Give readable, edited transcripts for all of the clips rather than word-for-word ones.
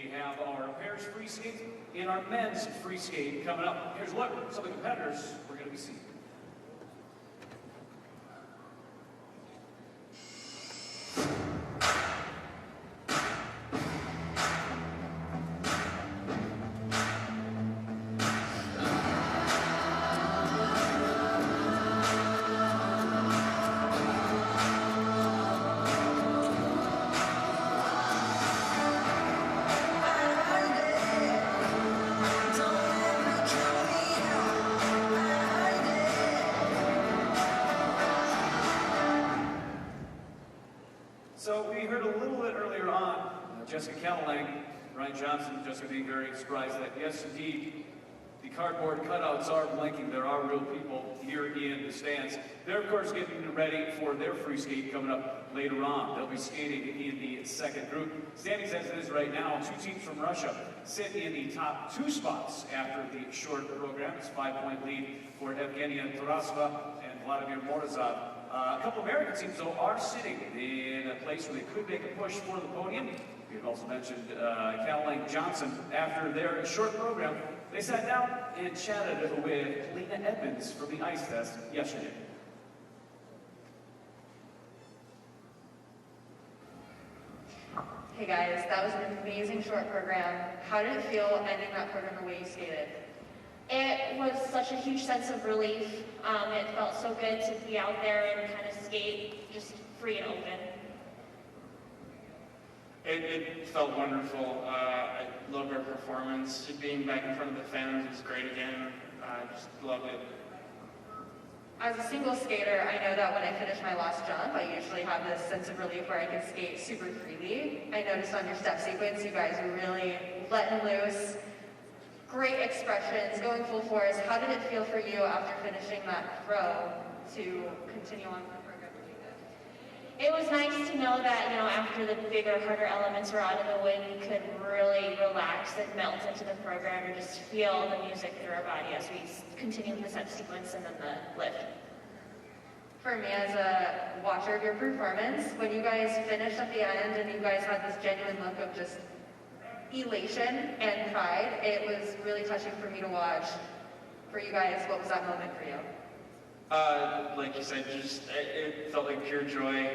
we have our pairs free skate and our men's free skate coming up. Here's a look at some of the competitors we're going to be seeing. So we heard a little bit earlier on, Jessica Callahan, Ryan Johnson, Jessica being very surprised that yes, indeed, the cardboard cutouts are blinking. There are real people here in the stands. They're, of course, getting ready for their free skate coming up later on. They'll be skating in the second group. Standings as it is right now, two teams from Russia sit in the top two spots after the short program. It's a 5-point lead for Evgenia Tarasova and Vladimir Morozov. A couple American teams, though, are sitting in a place where they could make a push for the podium. We've also mentioned Caroline Johnson. After their short program, they sat down and chatted with Lena Edmonds from the ice test yesterday. Hey guys, that was an amazing short program. How did it feel ending that program the way you skated? It was such a huge sense of relief. It felt so good to be out there and kind of skate just free and open. It felt wonderful. I loved our performance. Being back in front of the fans was great again. I just loved it. As a single skater, I know that when I finish my last jump, I usually have this sense of relief where I can skate super freely. I noticed on your step sequence, you guys were really letting loose. Great expressions, going full force. How did it feel for you after finishing that throw to continue on with the program that you did? It was nice to know that, after the bigger, harder elements were out of the way, we could really relax and melt into the program and just feel the music through our body as we continue the set sequence and then the lift. For me, as a watcher of your performance, when you guys finished at the end and you guys had this genuine look of just elation and pride, it was really touching for me to watch. For you guys, what was that moment for you? Like you said, it felt like pure joy.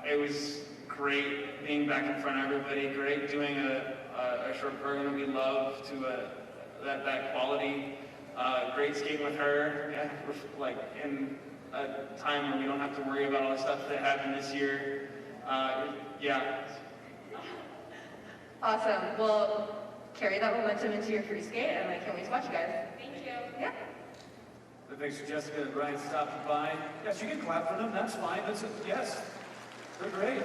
It was great being back in front of everybody, great doing a short program that we love to that quality. Great skating with her, like in a time where we don't have to worry about all the stuff that happened this year. Yeah. Awesome. Well, carry that momentum into your free skate, and I can't wait to watch you guys. Thank you. Yeah. Thanks to Jessica and Ryan stopping by. Yes, you can clap for them. That's fine. Yes, they're great.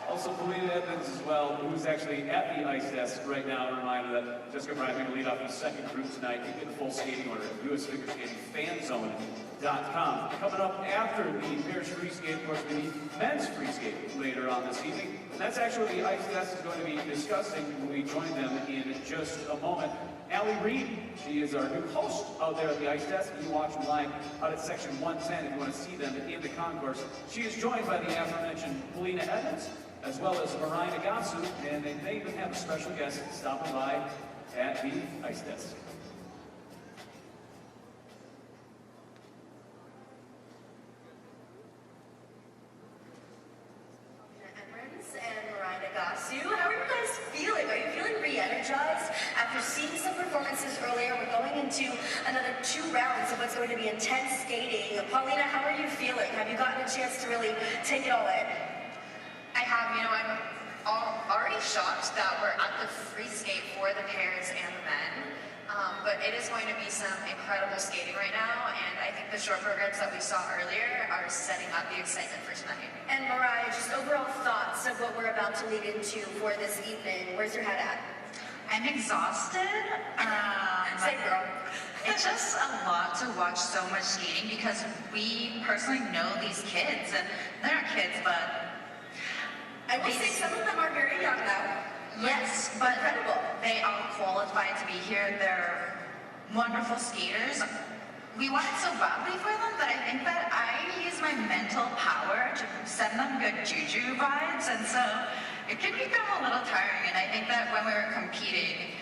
Also, Polina Edmonds as well, who's actually at the ice desk right now. A reminder that Jessica and Ryan are going to lead off the second group tonight. You get the full skating order at US Figure Skating Fanzone.com. Coming up after the pairs free skate, of course, the men's free skate later on this evening. And that's actually what the ice desk is going to be discussing when we join them in just a moment. Allie Reed, she is our new host out there at the ice desk. You can watch them live out at section 110 if you want to see them in the concourse. She is joined by the aforementioned Polina Edmonds, as well as Marina Gatsu, and they may even have a special guest stopping by at the ice desk. Edmonds and Marina Gatsu, how are you guys feeling? Are you feeling re-energized? After seeing some performances earlier, we're going into another 2 rounds of what's going to be intense skating. Paulina, how are you feeling? Have you gotten a chance to really take it all in? I have, I'm already shocked that we're at the free skate for the pairs and the men. But it is going to be some incredible skating right now, and I think the short programs that we saw earlier are setting up the excitement for tonight. And Mariah, just overall thoughts of what we're about to lead into for this evening. Where's your head at? I'm exhausted. Same girl. It's just a lot to watch so much skating because we personally know these kids, and they're not kids, but I will say some of them are very young now. yes, but Incredible. they all qualified to be here. They're wonderful skaters. We want it so badly for them that I think that I use my mental power to send them good juju vibes, and so it can become a little tiring, and I think that when we were competing,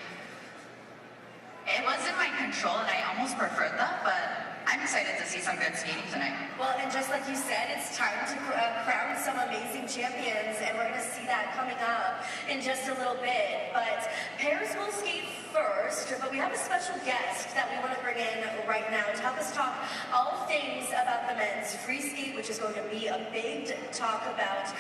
it was in my control, and I almost preferred that, but I'm excited to see some good skating tonight. Well, and just like you said, it's time to crown some amazing champions, and we're going to see that coming up in just a little bit. But pairs will skate first, but we have a special guest that we want to bring in right now to help us talk all things about the men's free skate, which is going to be a big talk about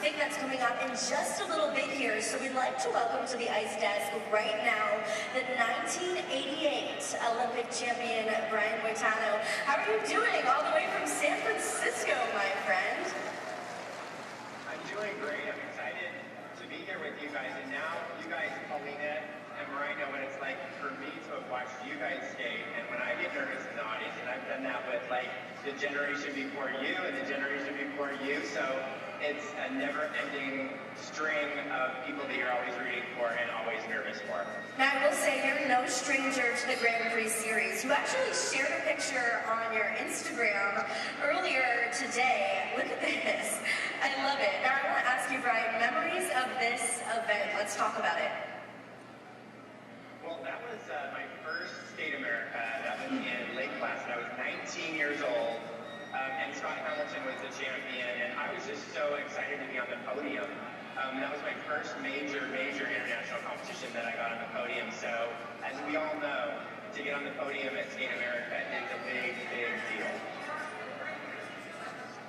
thing that's coming up in just a little bit here. So we'd like to welcome to the ice desk right now the 1988 Olympic champion, Brian Boitano. How are you doing all the way from San Francisco, my friend? I'm doing great. I'm excited to be here with you guys. And now you guys, Paulina and Mariah, know what it's like for me to have watched you guys skate. And when I get nervous in the audience, and I've done that with like the generation before you and the generation before you, so it's a never-ending string of people that you're always rooting for and always nervous for. Now, I will say you're no stranger to the Grand Prix series. You actually shared a picture on your Instagram earlier today. Look at this. I love it. Now, I want to ask you, Brian, memories of this event. Let's talk about it. Well, that was my first Skate America. That was in Lake Placid. I was 19 years old, and Scott Hamilton was the champion, and I was just so excited to be on the podium. That was my first major international competition that I got on the podium. So, as we all know, to get on the podium at Skate America is a big deal.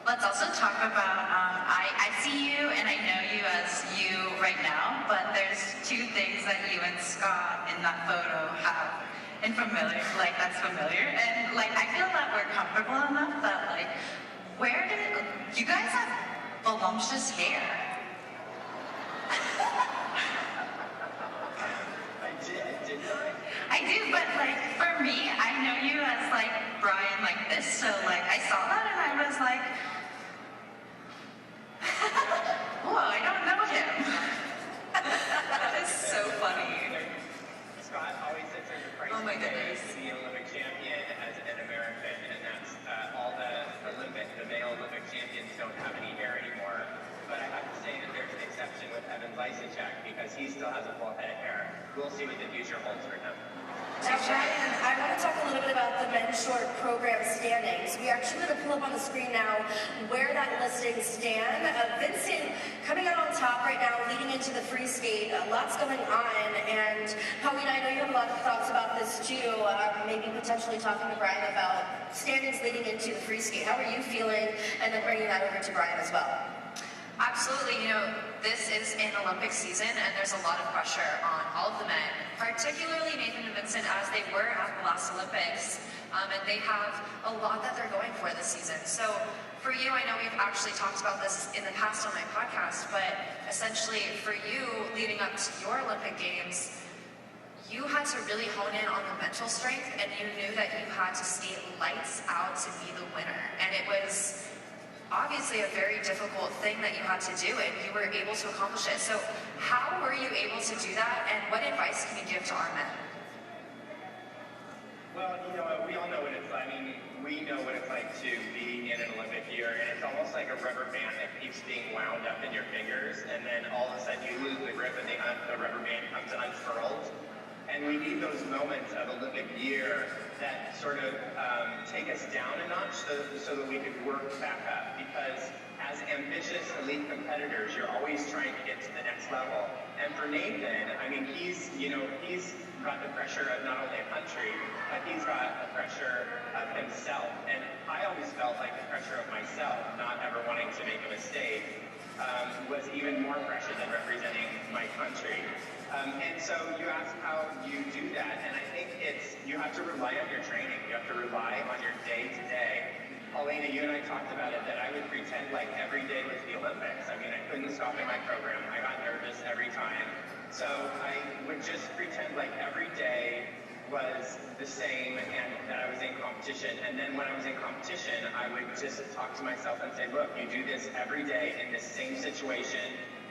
Let's also talk about, I see you and I know you as you right now, but there's two things that you and Scott in that photo have and familiar, like that's familiar. And like, I feel that we're comfortable enough that like, where did, you guys have voluptuous hair. I do, but like, for me, I know you as like, Brian like this, so like, I saw that and I was like, whoa, I don't know him. That is so funny. Scott always says there's a price Oh my to pay goodness. to be an Olympic champion as an American, and that's all the male Olympic champions don't have any hair anymore. But I have to say that there's an exception with Evan Lysychak because he still has a full head of hair. We'll see what the future holds for him. Now, Brian, I want to talk a little bit about the men's short program standings. We actually going to pull up on the screen now where that listing stand. Vincent coming out on top right now, leading into the free skate. Lots going on, and Paulina, I know you have a lot of thoughts about this too. Maybe potentially talking to Brian about standings leading into the free skate. How are you feeling? And then bringing that over to Brian as well. Absolutely, you know, this is an Olympic season and there's a lot of pressure on all of the men, particularly Nathan and Vincent as they were at the last Olympics, and they have a lot that they're going for this season. So for you, I know we've actually talked about this in the past on my podcast, but essentially for you leading up to your Olympic Games, you had to really hone in on the mental strength and you knew that you had to skate lights out to be the winner. And it was obviously a very difficult thing that you had to do, and you were able to accomplish it. So how were you able to do that, and what advice can you give to our men? Well, you know, we all know what it's like. I mean, we know what it's like to be in an Olympic year, and it's almost like a rubber band that keeps being wound up in your fingers, and then all of a sudden you lose the grip and the rubber band comes unfurled. And we need those moments of Olympic year that sort of take us down a notch so that we can work back up. Because as ambitious elite competitors, you're always trying to get to the next level. And for Nathan, I mean, he's got the pressure of not only a country, but he's got the pressure of himself. And I always felt like the pressure of myself, not ever wanting to make a mistake, was even more pressure than representing my country. And so you ask how you do that, and I think you have to rely on your training. You have to rely on your day-to-day. Paulina, you and I talked about it, that I would pretend like every day was the Olympics. I mean, I couldn't stop in my program. I got nervous every time. So I would just pretend like every day was the same and that I was in competition. And then when I was in competition, I would just talk to myself and say, look, you do this every day in this same situation.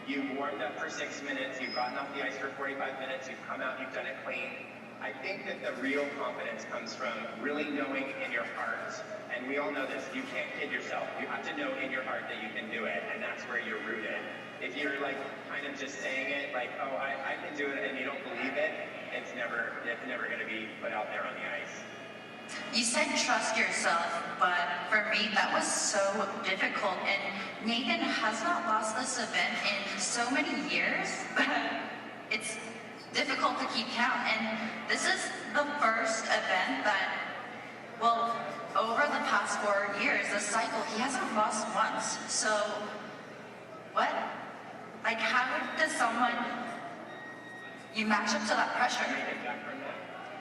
You've warmed up for 6 minutes, you've gotten off the ice for 45 minutes, you've come out, you've done it clean. I think that the real confidence comes from really knowing in your heart, and we all know this, you can't kid yourself. You have to know in your heart that you can do it, and that's where you're rooted. If you you're like kind of just saying it like, oh, I can do it, and you don't believe it, it's never going to be put out there on the ice. You said trust yourself, but for me that was so difficult, and Nathan has not lost this event in so many years that it's difficult to keep count, and this is the first event that, well, over the past 4 years, the cycle, he hasn't lost once. So, what? Like, how does someone, you match up to that pressure?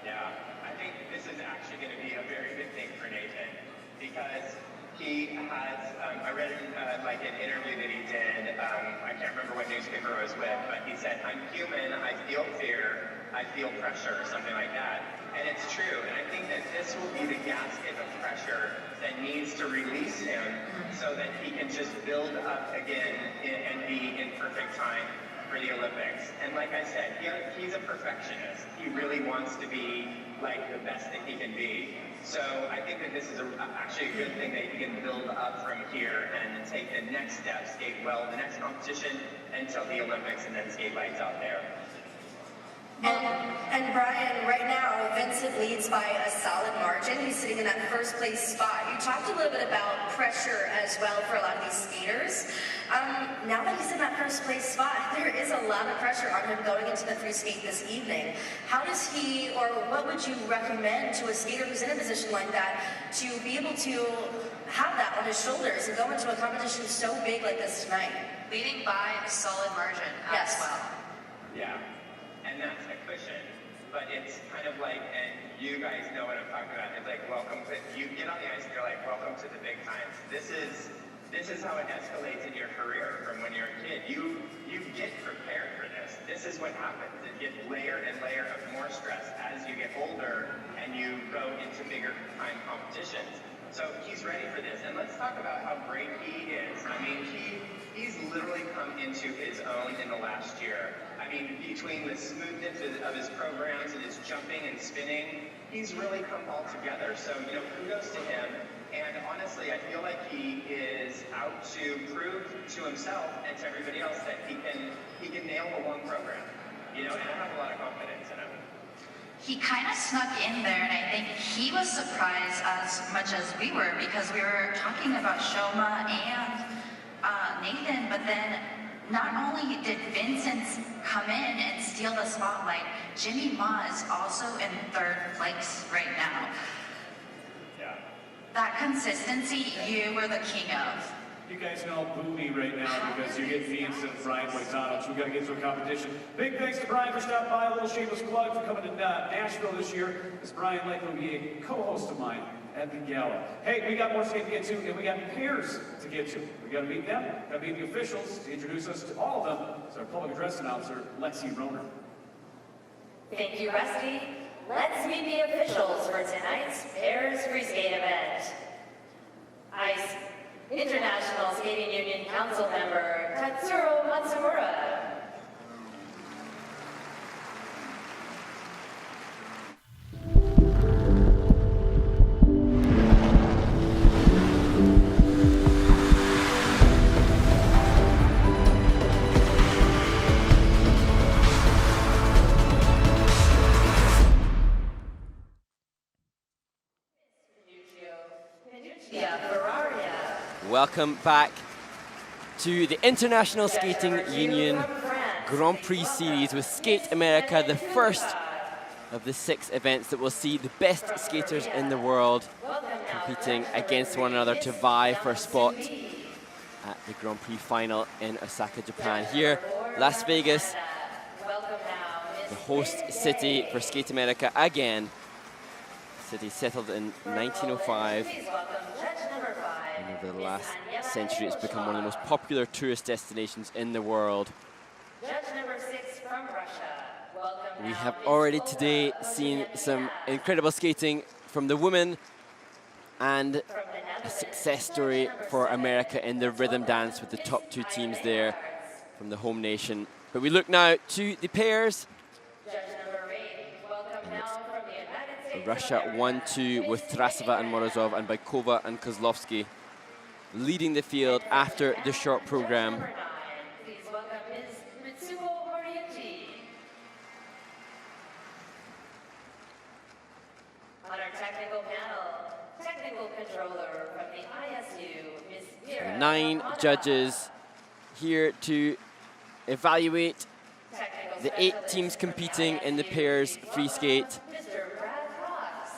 Yeah, I think this is actually going to be a very good thing for Nathan, because he has, I read like an interview that he did, I can't remember what newspaper it was with, but he said, I'm human, I feel fear, I feel pressure, or something like that. And it's true, and I think that this will be the gasket of pressure that needs to release him so that he can just build up again and be in perfect time for the Olympics. And like I said, he's a perfectionist. He really wants to be like the best that he can be. So I think that this is actually a good thing that he can build up from here and take the next step, skate well the next competition until the Olympics, and then skate lights out there. And Brian, right now, Vincent leads by a solid margin. He's sitting in that first place spot. You talked a little bit about pressure as well for a lot of these skaters. Now that he's in that first place spot, there is a lot of pressure on him going into the free skate this evening. How does he, or what would you recommend to a skater who's in a position like that to be able to have that on his shoulders and go into a competition so big like this tonight? Leading by a solid margin as well. Yeah. And that's a cushion, but it's kind of like, and you guys know what I'm talking about. It's like, welcome to, you get on the ice and you're like, welcome to the big times. This is how it escalates in your career from when you're a kid. You get prepared for this. This is what happens. It gets layer and layer of more stress as you get older and you go into bigger time competitions. So he's ready for this. And let's talk about how great he is. I mean, he's literally come into his own in the last year. I mean, between the smoothness of his programs and his jumping and spinning, he's really come all together. So, you know, kudos to him. And honestly, I feel like he is out to prove to himself and to everybody else that he can nail the long program. You know, and I have a lot of confidence in him. He kind of snuck in there, and I think he was surprised as much as we were, because we were talking about Shoma and Nathan, but then not only did Vincent come in and steal the spotlight, Jimmy Ma is also in third place right now. Yeah. That consistency, you were the king of. You guys know boo me right now because you're getting me instead of Brian Boitano, so we got to get to a competition. Big thanks to Brian for stopping by. A little shameless plug for coming to Nashville this year, as Brian likely will be a co-host of mine at the gala. Hey, we got more skate to get to, and we got pairs to get to. We got to meet them, got to meet the officials. To introduce us to all of them is our public address announcer, Lexi Roner. Thank you, Rusty. Let's meet the officials for tonight's Pairs Free Skate event. ICE International Skating Union Council member Tatsuro Matsumura. Welcome back to the International Skating Union Grand Prix Series with Skate America, the first of the 6 events that will see the best skaters in the world competing against one another to vie for a spot at the Grand Prix final in Osaka, Japan. Here, Las Vegas, the host city for Skate America again. The city settled in 1905. And over the last century, it's become one of the most popular tourist destinations in the world. We have already today seen some incredible skating from the women and a success story for America in the rhythm dance with the top 2 teams there from the home nation. But we look now to the pairs. Russia 1-2 with Tarasova and Morozov, and Baikova and Kozlovsky leading the field after the short program. up is Mitsuo Moriuchi. On our technical panel, technical controller from the ISU, Ms. Mira 9 Hamada. judges here to evaluate Technical the 8 specialist teams from competing in the ISU, pairs please free skate. welcome Mr. Brad Ross.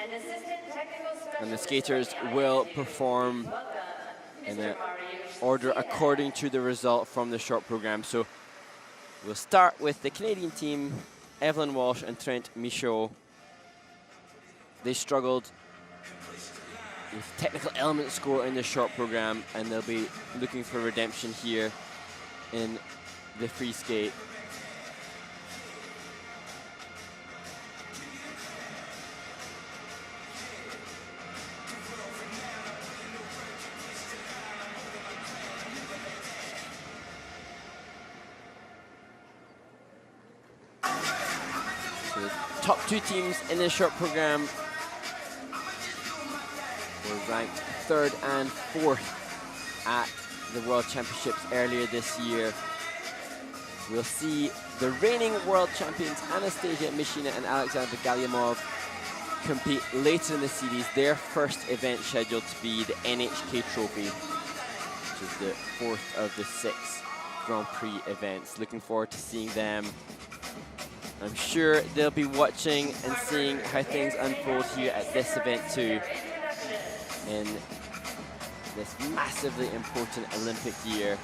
And assistant technical specialist And the from skaters the will ISU, perform welcome in Mr. the Mariusz order Zidek. according to the result from the short program. So we'll start with the Canadian team, Evelyn Walsh and Trent Michaud. They struggled with technical element score in the short program, and they'll be looking for redemption here in the free skate. So the top 2 teams in this short program were ranked 3rd and 4th at the World Championships earlier this year. We'll see the reigning world champions Anastasia Mishina and Alexandra Galyamov compete later in the series. Their first event scheduled to be the NHK Trophy, which is the 4th of the 6 Grand Prix events. Looking forward to seeing them. I'm sure they'll be watching and seeing how things unfold here at this event too, in this massively important Olympic year.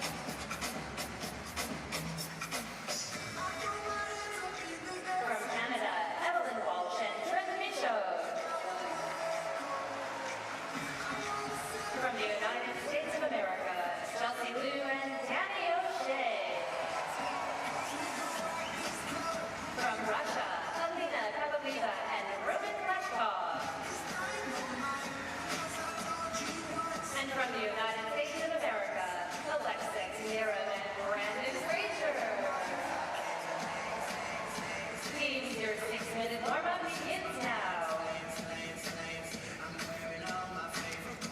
From Canada, Evelyn Walsh and Trent Michaud. From the United States of America, Chelsea Liu and Danny O'Shea. From Russia, Alina Kabaleva and Roman Rashkov. And from the United States of America, Alexis Miram and Brandon Fraser. Teams, your 6-minute warm-up begins now.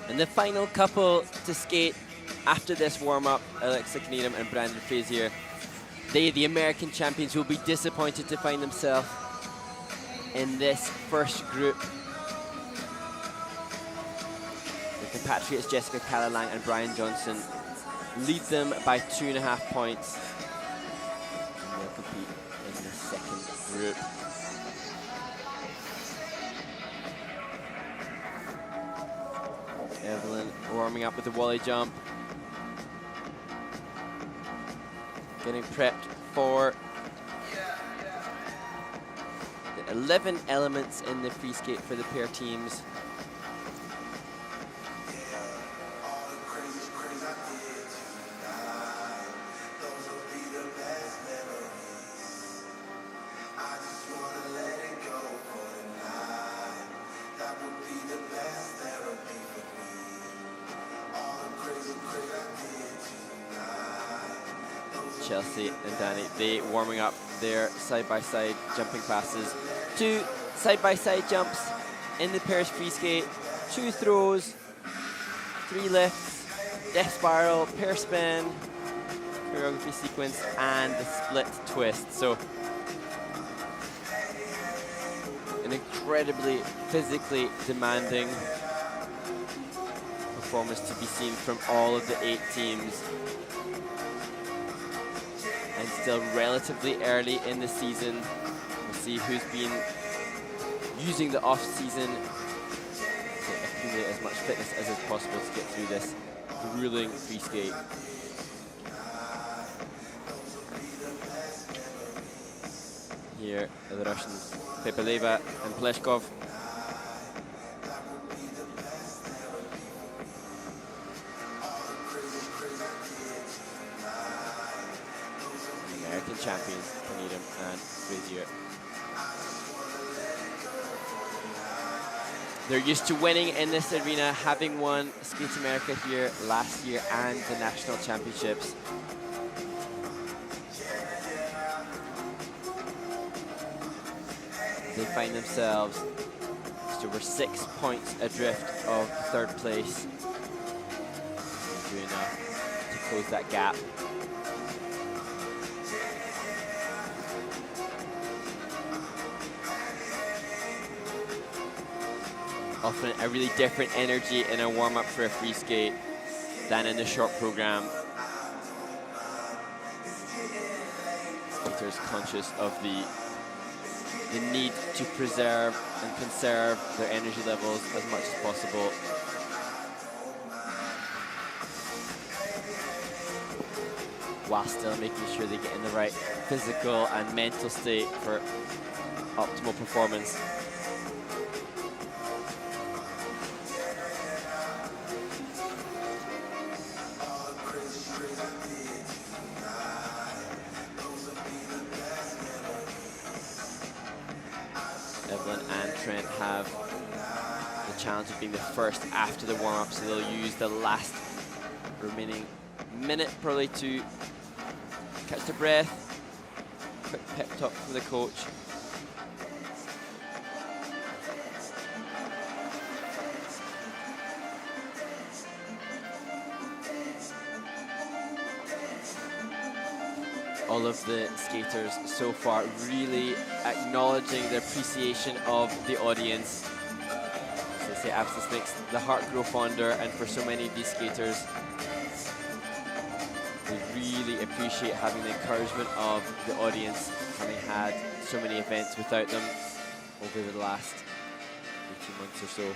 And the final couple to skate after this warm-up, Alexa Kneedham and Brandon Frazier, they, the American champions, will be disappointed to find themselves in this first group. The compatriots Jessica Callalang and Brian Johnson lead them by 2.5 points. And they'll compete in the second group. Evelyn warming up with the Wally jump. Getting prepped for the 11 elements in the free skate for the pair teams. Chelsea and Danny, they warming up their side-by-side jumping passes. 2 side-by-side jumps in the pairs free skate, 2 throws, 3 lifts, death spiral, pair spin, choreography sequence, and the split twist. So an incredibly physically demanding performance to be seen from all of the 8 teams. And still relatively early in the season. We'll see who's been using the off-season to accumulate as much fitness as is possible to get through this grueling free skate. Here are the Russians, Pepeleva and Pleshkov. American champions, Kneedham and Frazier. They're used to winning in this arena, having won Skate America here last year and the national championships. They find themselves just over 6 points adrift of 3rd place. Doing a close that gap. Often a really different energy in a warm-up for a free skate than in the short program. Skaters conscious of the need to preserve and conserve their energy levels as much as possible. While still making sure they get in the right physical and mental state for optimal performance. Evelyn and Trent have the challenge of being the first after the warm-up, so they'll use the last remaining minute probably to catch their breath. Quick pep talk from the coach. All of the skaters so far really acknowledging their appreciation of the audience. As they say, absence makes the heart grow fonder, and for so many of these skaters, they really appreciate having the encouragement of the audience, having had so many events without them over the last 18 months or so.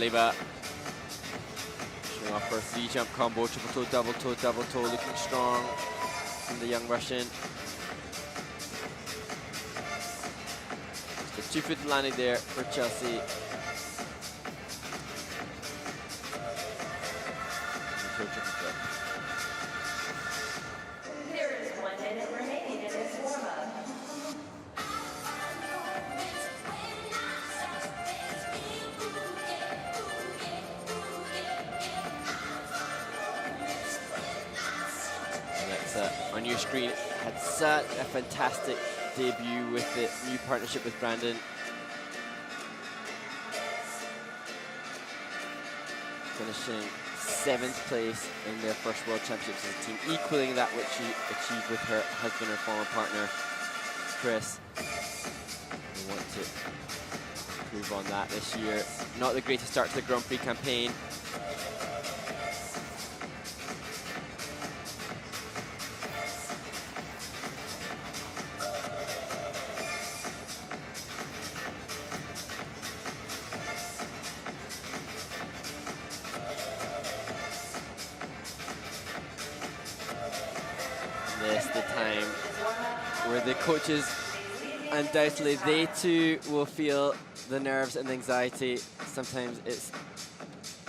Lever showing off her 3-jump combo, triple toe, looking strong from the young Russian. Just a 2-foot landing there for Chelsea. There is 1 minute remaining in this warm-up. On your screen, had such a fantastic debut with the new partnership with Brandon. Finishing 7th place in their first World Championships as a team, equaling that which she achieved with her husband and former partner, Chris. We want to improve on that this year. Not the greatest start to the Grand Prix campaign. The time where the coaches, undoubtedly, they too will feel the nerves and anxiety. Sometimes it's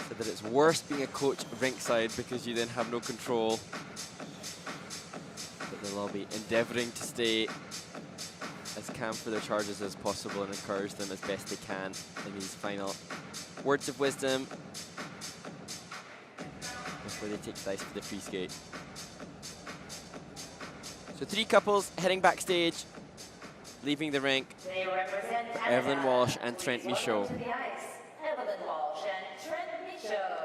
said that it's worse being a coach rinkside because you then have no control. But they'll all be endeavouring to stay as calm for their charges as possible and encourage them as best they can in these final words of wisdom before they take the ice for the free skate. So 3 couples heading backstage, leaving the rink. They represent Evelyn Walsh and Trent Michaud. To the ice, Evelyn Walsh and Trent Michaud.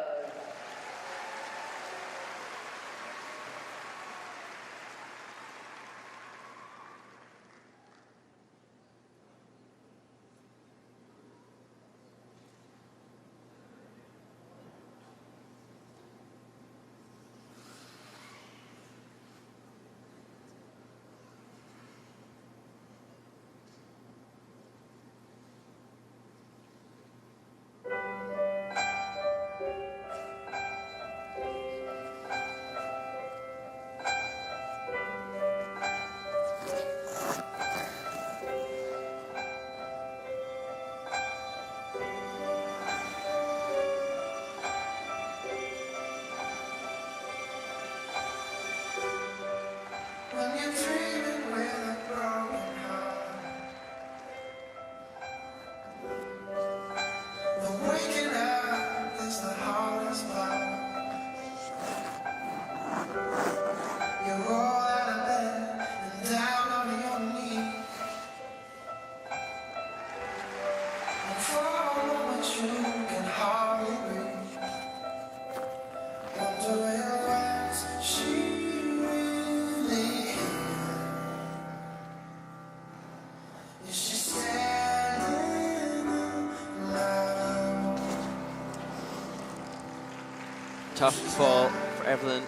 Tough fall for Evelyn.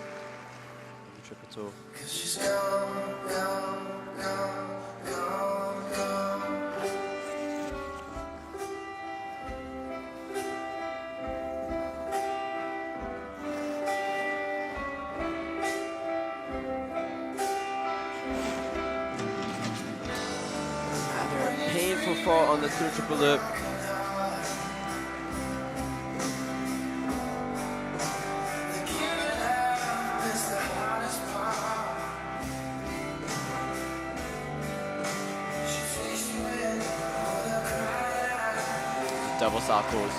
The triple toe. Painful fall on the through triple loop. Double saltos.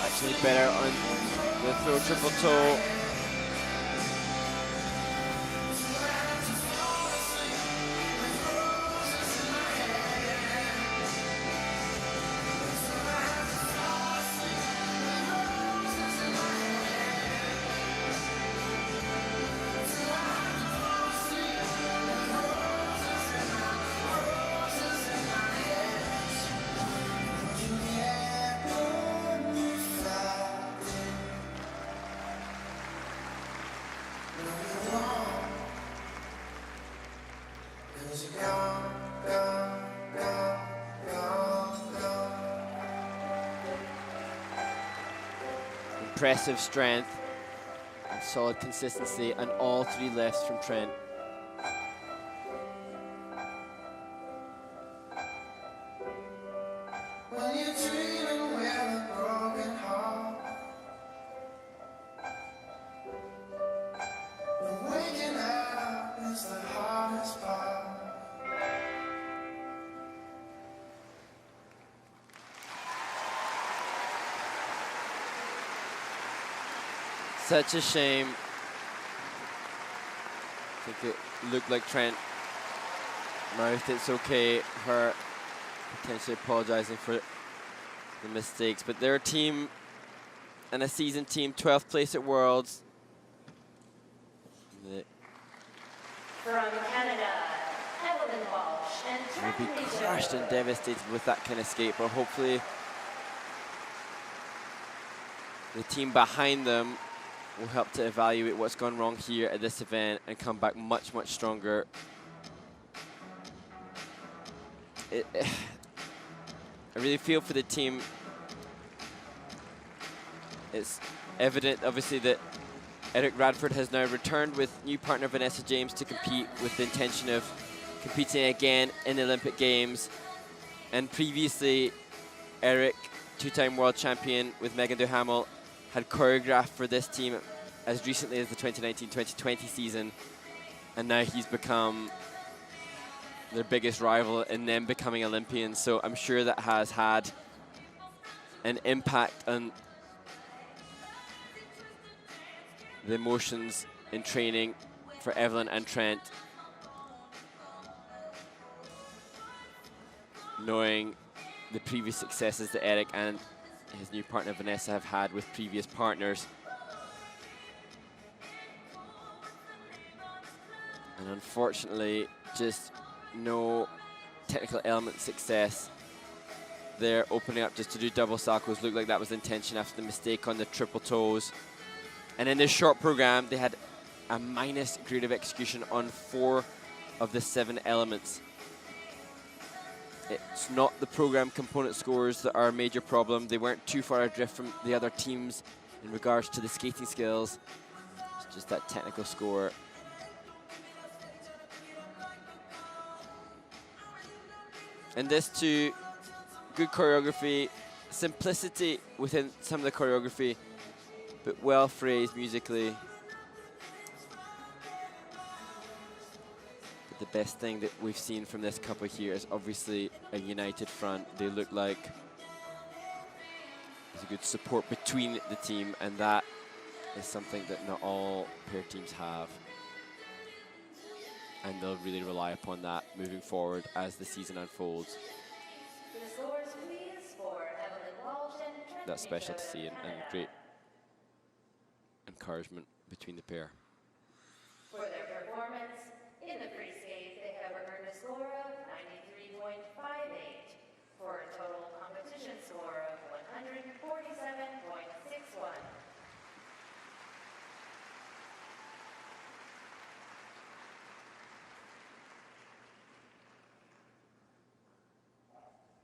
Actually better on the throw triple toe. Impressive strength and solid consistency on all three lefts from Trent. Such a shame. I think it looked like Trent mouthed it's okay, her potentially apologizing for the mistakes, but they're a team and a seasoned team, 12th place at Worlds. From Canada, Evelyn Walsh and They'll Trent be Leisure. crushed and devastated with that kind of skate, but hopefully the team behind them will help to evaluate what's gone wrong here at this event and come back much, much stronger. I really feel for the team. It's evident, obviously, that Eric Radford has now returned with new partner Vanessa James to compete with the intention of competing again in the Olympic Games. And previously, Eric, two-time world champion with Megan Duhamel, had choreographed for this team as recently as the 2019-2020 season, and now he's become their biggest rival in them becoming Olympians. So I'm sure that has had an impact on the emotions in training for Evelyn and Trent, knowing the previous successes that Eric and his new partner Vanessa have had with previous partners. And unfortunately, just no technical element success. They're opening up just to do double saltos. Looked like that was the intention after the mistake on the triple toes. And in this short program, they had a minus grade of execution on 4 of the 7 elements. It's not the program component scores that are a major problem. They weren't too far adrift from the other teams in regards to the skating skills. It's just that technical score. And this too, good choreography, simplicity within some of the choreography, but well phrased musically. But the best thing that we've seen from this couple here is obviously a united front. They look like there's a good support between the team, and that is something that not all pair teams have. And they'll really rely upon that moving forward as the season unfolds. The scores, please, for Evelyn Walsh and Trent That's special to Michaud see, and Canada. great encouragement between the pair. For their performance in the free skate, they have earned a score of 93.58 for a total competition score of 147.61.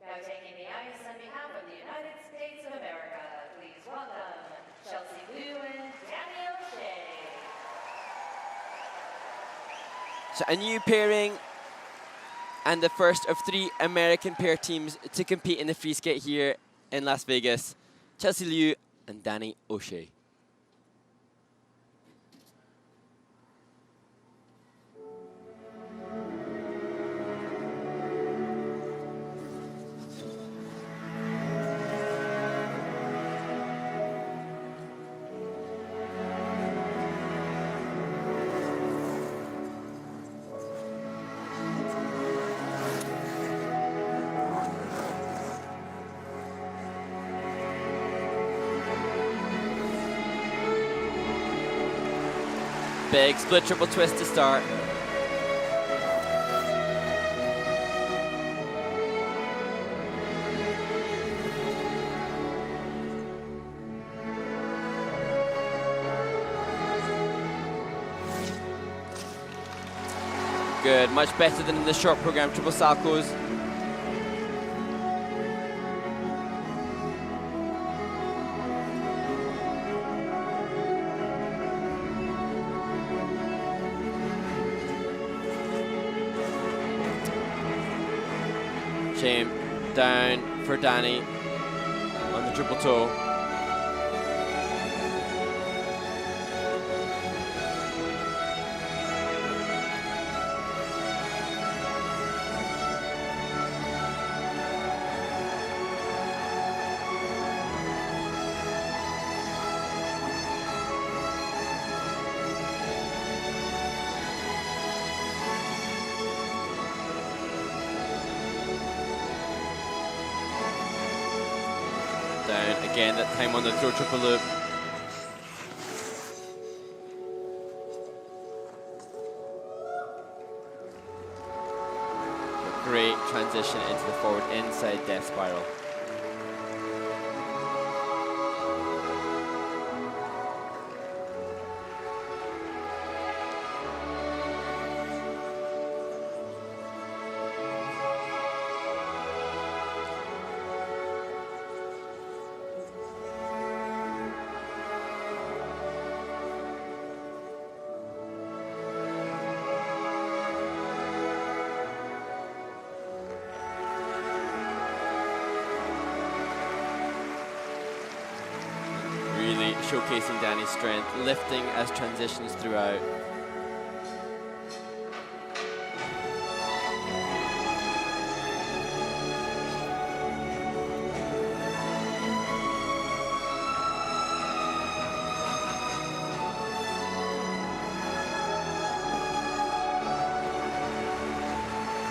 Now taking the ice on behalf of the United States of America, please welcome Chelsea Liu and Danny O'Shea. So a new pairing and the first of 3 American pair teams to compete in the free skate here in Las Vegas. Chelsea Liu and Danny O'Shea. Big split triple twist to start. Good, much better than in the short program triple salchows. Shame down for Danny on the triple toe. Down again, that time on the throw triple loop. Great transition into the forward inside death spiral. Really showcasing Danny's strength, lifting as transitions throughout.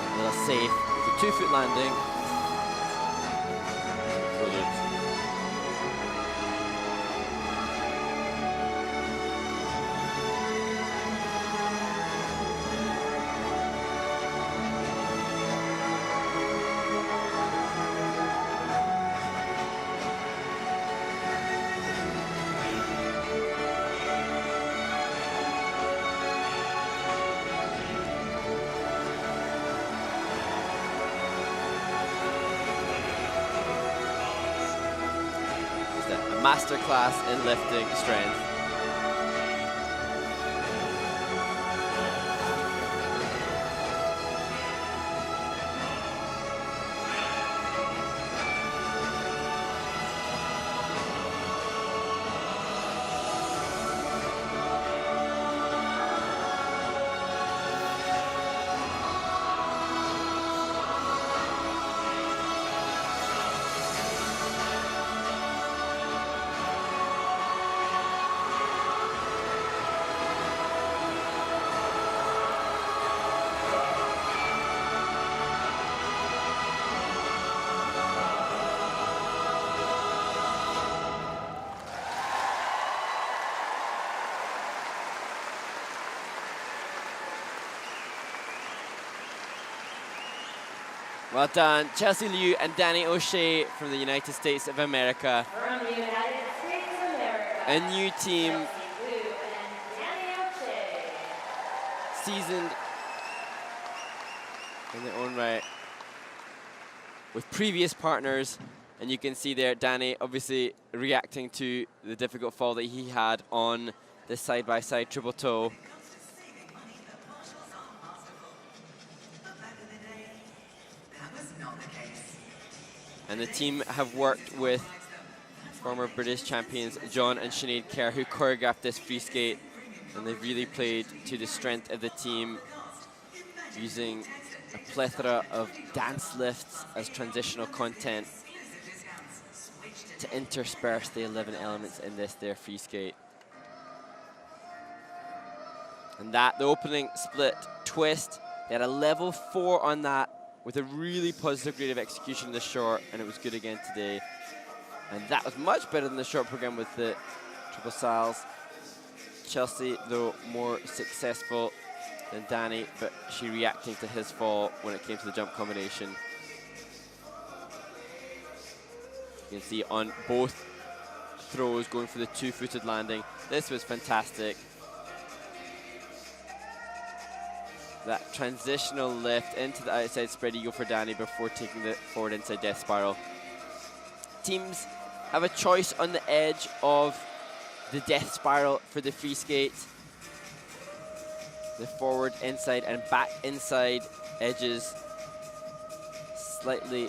A little safe with a 2-foot landing. Brilliant. masterclass in lifting strength. Well done, Chelsea Liu and Danny O'Shea from the United States of America. From the United States of America. A new team, Chelsea Liu and Danny O'Shea. seasoned in their own right, with previous partners. And you can see there, Danny obviously reacting to the difficult fall that he had on the side-by-side triple toe. And the team have worked with former British champions John and Sinead Kerr, who choreographed this free skate, and they've really played to the strength of the team, using a plethora of dance lifts as transitional content to intersperse the 11 elements in their free skate. And that, the opening split twist, they had a level 4 on that, with a really positive grade of execution in the short, and it was good again today. And that was much better than the short program with the triple salls. Chelsea, though, more successful than Danny, but she reacting to his fall when it came to the jump combination. You can see on both throws going for the two-footed landing. This was fantastic. That transitional lift into the outside spread eagle for Danny before taking the forward inside death spiral. Teams have a choice on the edge of the death spiral for the free skate. The forward, inside, and back inside edges. Slightly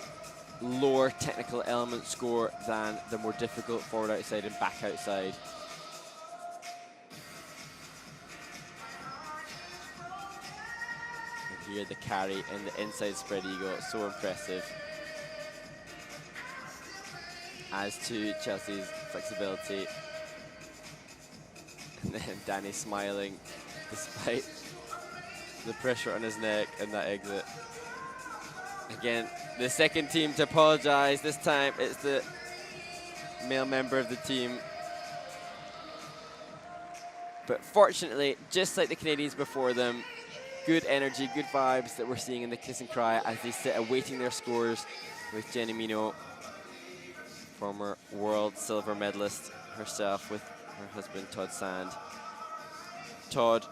lower technical element score than the more difficult forward, outside, and back outside. Here the carry and the inside spread eagle, so impressive. As to Chelsea's flexibility. And then Danny smiling despite the pressure on his neck and that exit. Again, the second team to apologize. This time it's the male member of the team. But fortunately, just like the Canadians before them, good energy, good vibes that we're seeing in the kiss and cry as they sit awaiting their scores with Jenny Mino, former world silver medalist herself, with her husband Todd Sand. Todd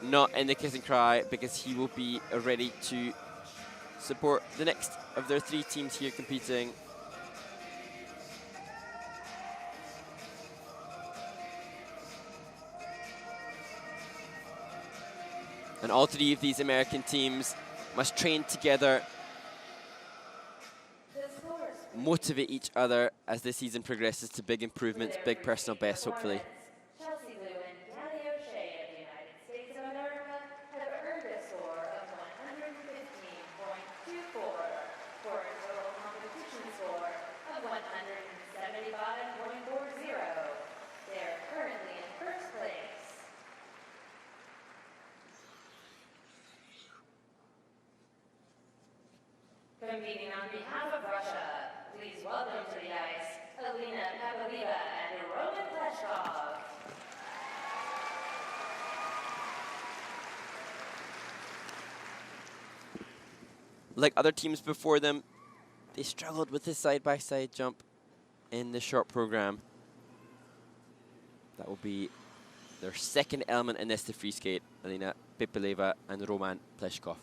not in the kiss and cry because he will be ready to support the next of their 3 teams here competing. And all 3 of these American teams must train together, motivate each other as the season progresses to big improvements, big personal bests, hopefully. Chelsea Liu and Danny O'Shea of the United States of America have earned a score of 115.24 for a total competition score of 175.40. They are currently in first place. Competing on behalf of Russia, please welcome to the ice Alina Pavlova and Roman Pleshkov. Like other teams before them, they struggled with the side-by-side jump in the short program. That will be their second element in this, the free skate. Alina Pepeleva and Roman Pleshkov.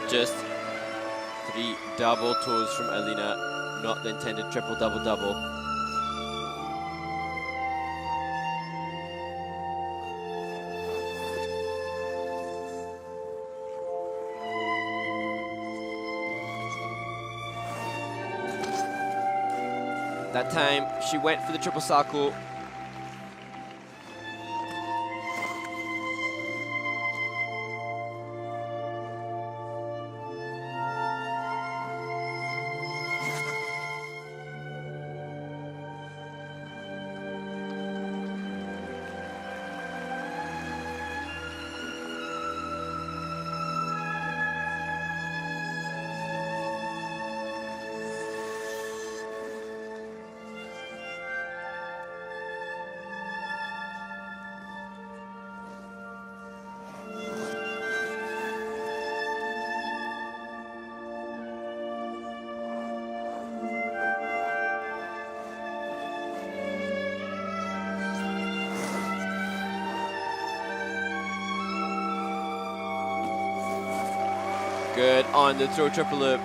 just 3 double toes from Alina, not the intended triple double double. That time she went for the triple salto. Good on the throw triple loop.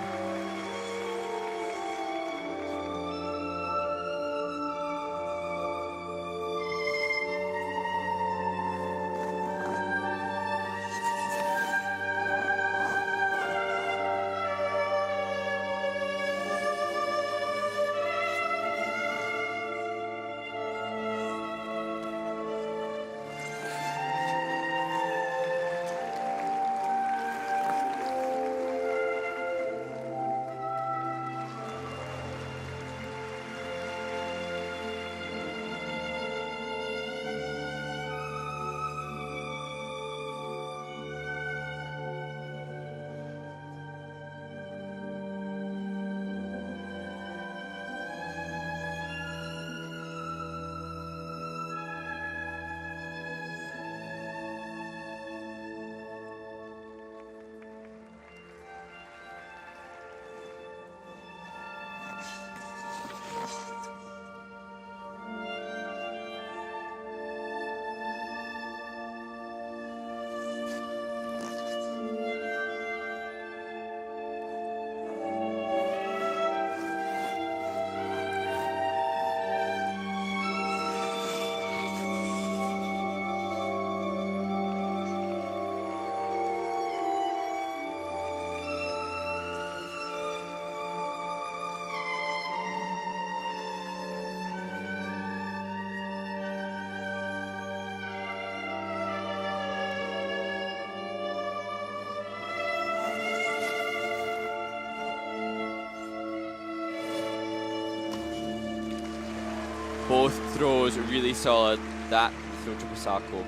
Both throws really solid. That throw triple salto.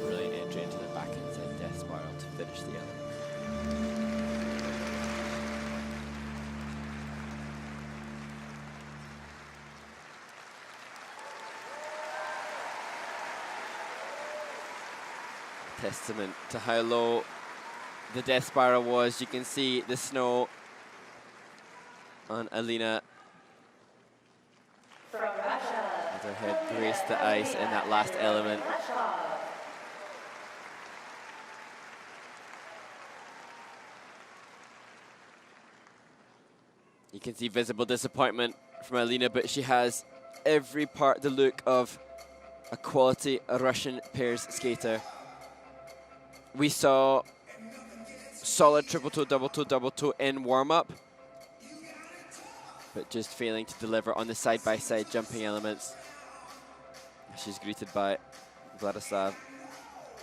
Brilliant entry into the back inside death spiral to finish the element. Testament to how low the death spiral was. You can see the snow on Alina From Russia. as her head graced the ice in that last element. You can see visible disappointment from Alina, but she has every part the look of a quality Russian pairs skater. We saw solid triple toe, double toe in warm-up, but just failing to deliver on the side-by-side jumping elements. She's greeted by Vladislav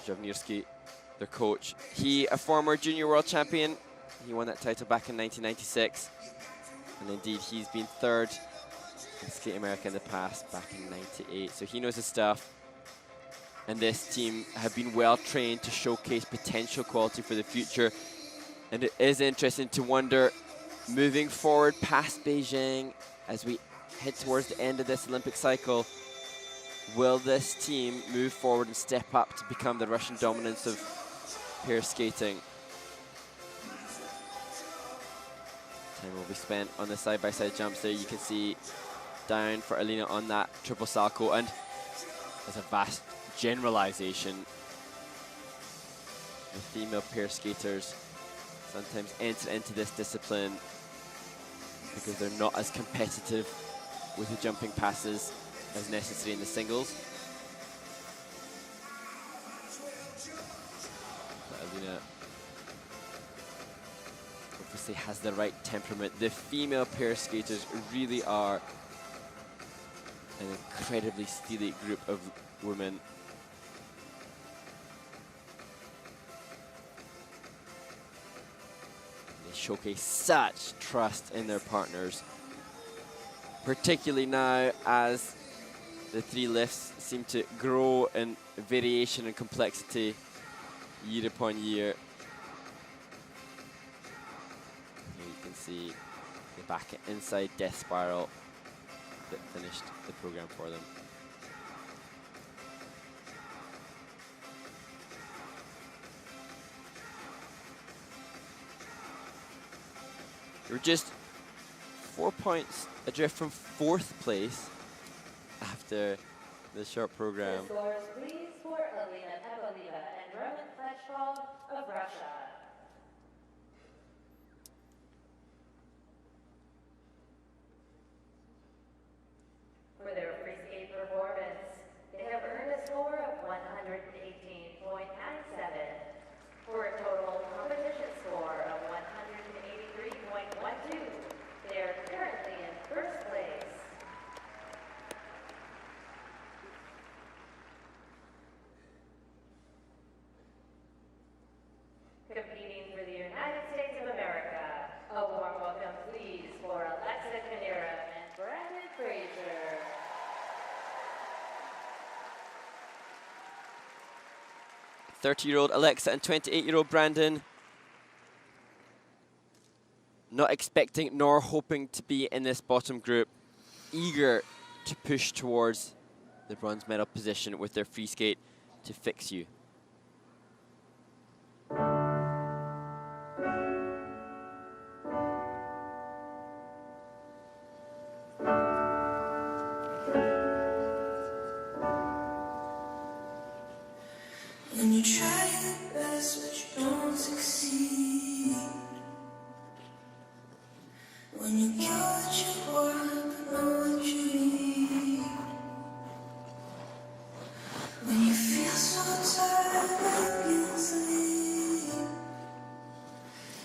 Zhovnirski, their coach. He, a former junior world champion, he won that title back in 1996. And indeed, he's been third in Skate America in the past, back in 98. So he knows his stuff. And this team have been well trained to showcase potential quality for the future. And it is interesting to wonder, moving forward past Beijing, as we head towards the end of this Olympic cycle, will this team move forward and step up to become the Russian dominance of pair skating? Time will be spent on the side-by-side jumps there. You can see down for Alina on that triple salto, and there's a vast generalization the female pair skaters sometimes enter into this discipline because they're not as competitive with the jumping passes as necessary in the singles. But Alina obviously has the right temperament. The female pair skaters really are an incredibly steely group of women. They showcase such trust in their partners, particularly now as the three lifts seem to grow in variation and complexity year upon year. Here you can see the back and inside death spiral that finished the program for them. They were just 4 points adrift from 4th place after the short program. Scores, please, for Alina Epoliva and Roman Kleshkov of Russia. For their free skate performance, they have earned a score of 118.97 for a total competition score of 183.12. They are currently in 1st place. Competing for the United States of America, a warm welcome please for Alexa Canera and Brandon Fraser. "30-year-old Alexa and 28-year-old Brandon not expecting nor hoping to be in this bottom group, eager to push towards the bronze medal position with their free skate to Fix You. When you try your best but you don't succeed, when you get what you want but know what you need, when you feel so tired and can't sleep,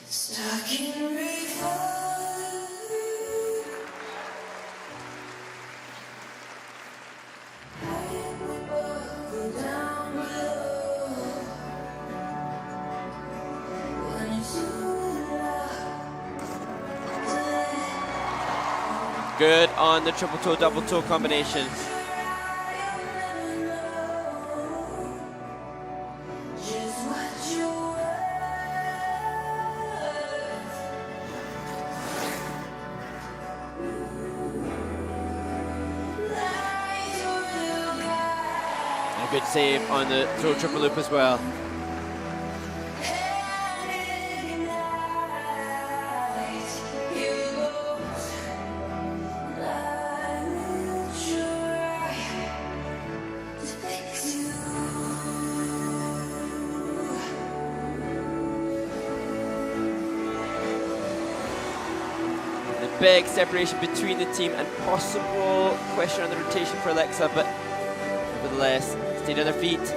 stuck in reverse. Good on the triple toe, double toe combination. A good save on the throw triple loop as well. Big separation between the team and possible question on the rotation for Alexa, but nevertheless, stayed on their feet.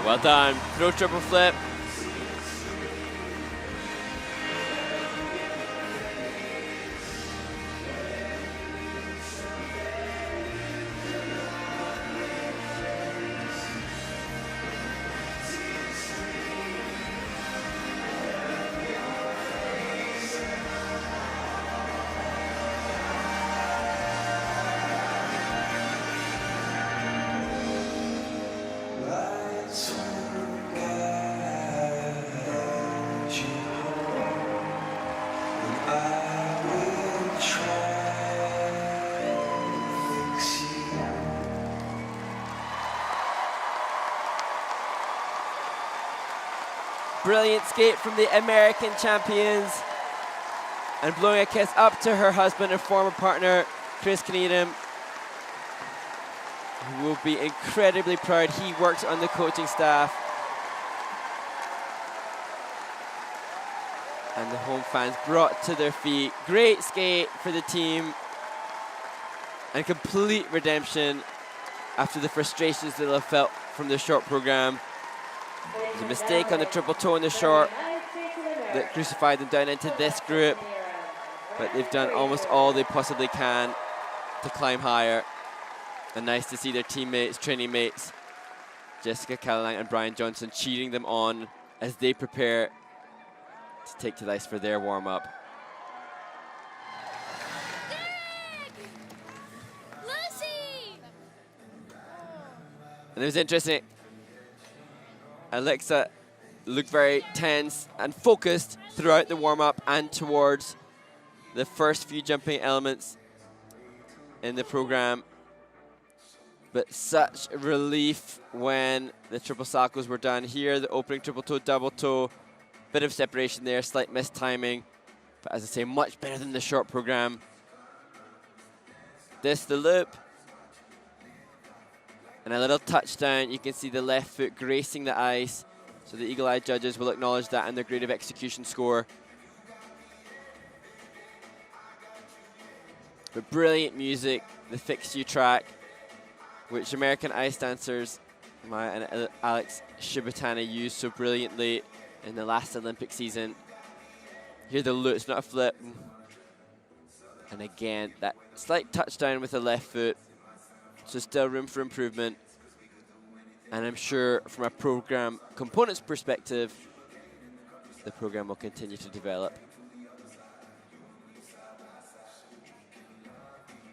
Well done. Throw triple flip. Lights will guide you home, and I will try to fix you. Brilliant skate from the American champions. And blowing a kiss up to her husband and former partner, Chris Kneedham, who will be incredibly proud. He works on the coaching staff. And the home fans brought to their feet. Great skate for the team. And complete redemption after the frustrations they'll have felt from the short program. There's a mistake on the triple toe in the short that crucified them down into this group. But they've done almost all they possibly can to climb higher. And nice to see their teammates, training mates, Jessica Callahan and Brian Johnson, cheering them on as they prepare to take to the ice for their warm-up. And it was interesting. Alexa looked very tense and focused throughout the warm-up and towards the first few jumping elements in the program. But such relief when the triple salchows were done. Here, the opening triple toe, double toe, bit of separation there, slight mistiming. But as I say, much better than the short program. This, the loop. And a little touchdown. You can see the left foot gracing the ice. So the eagle-eye judges will acknowledge that in their grade of execution score. But brilliant music, the Fix You track, which American ice dancers, Maya and Alex Shibatani, used so brilliantly in the last Olympic season. Here the loop, it's not a flip. And again, that slight touchdown with the left foot. So still room for improvement. And I'm sure from a program components perspective, the program will continue to develop.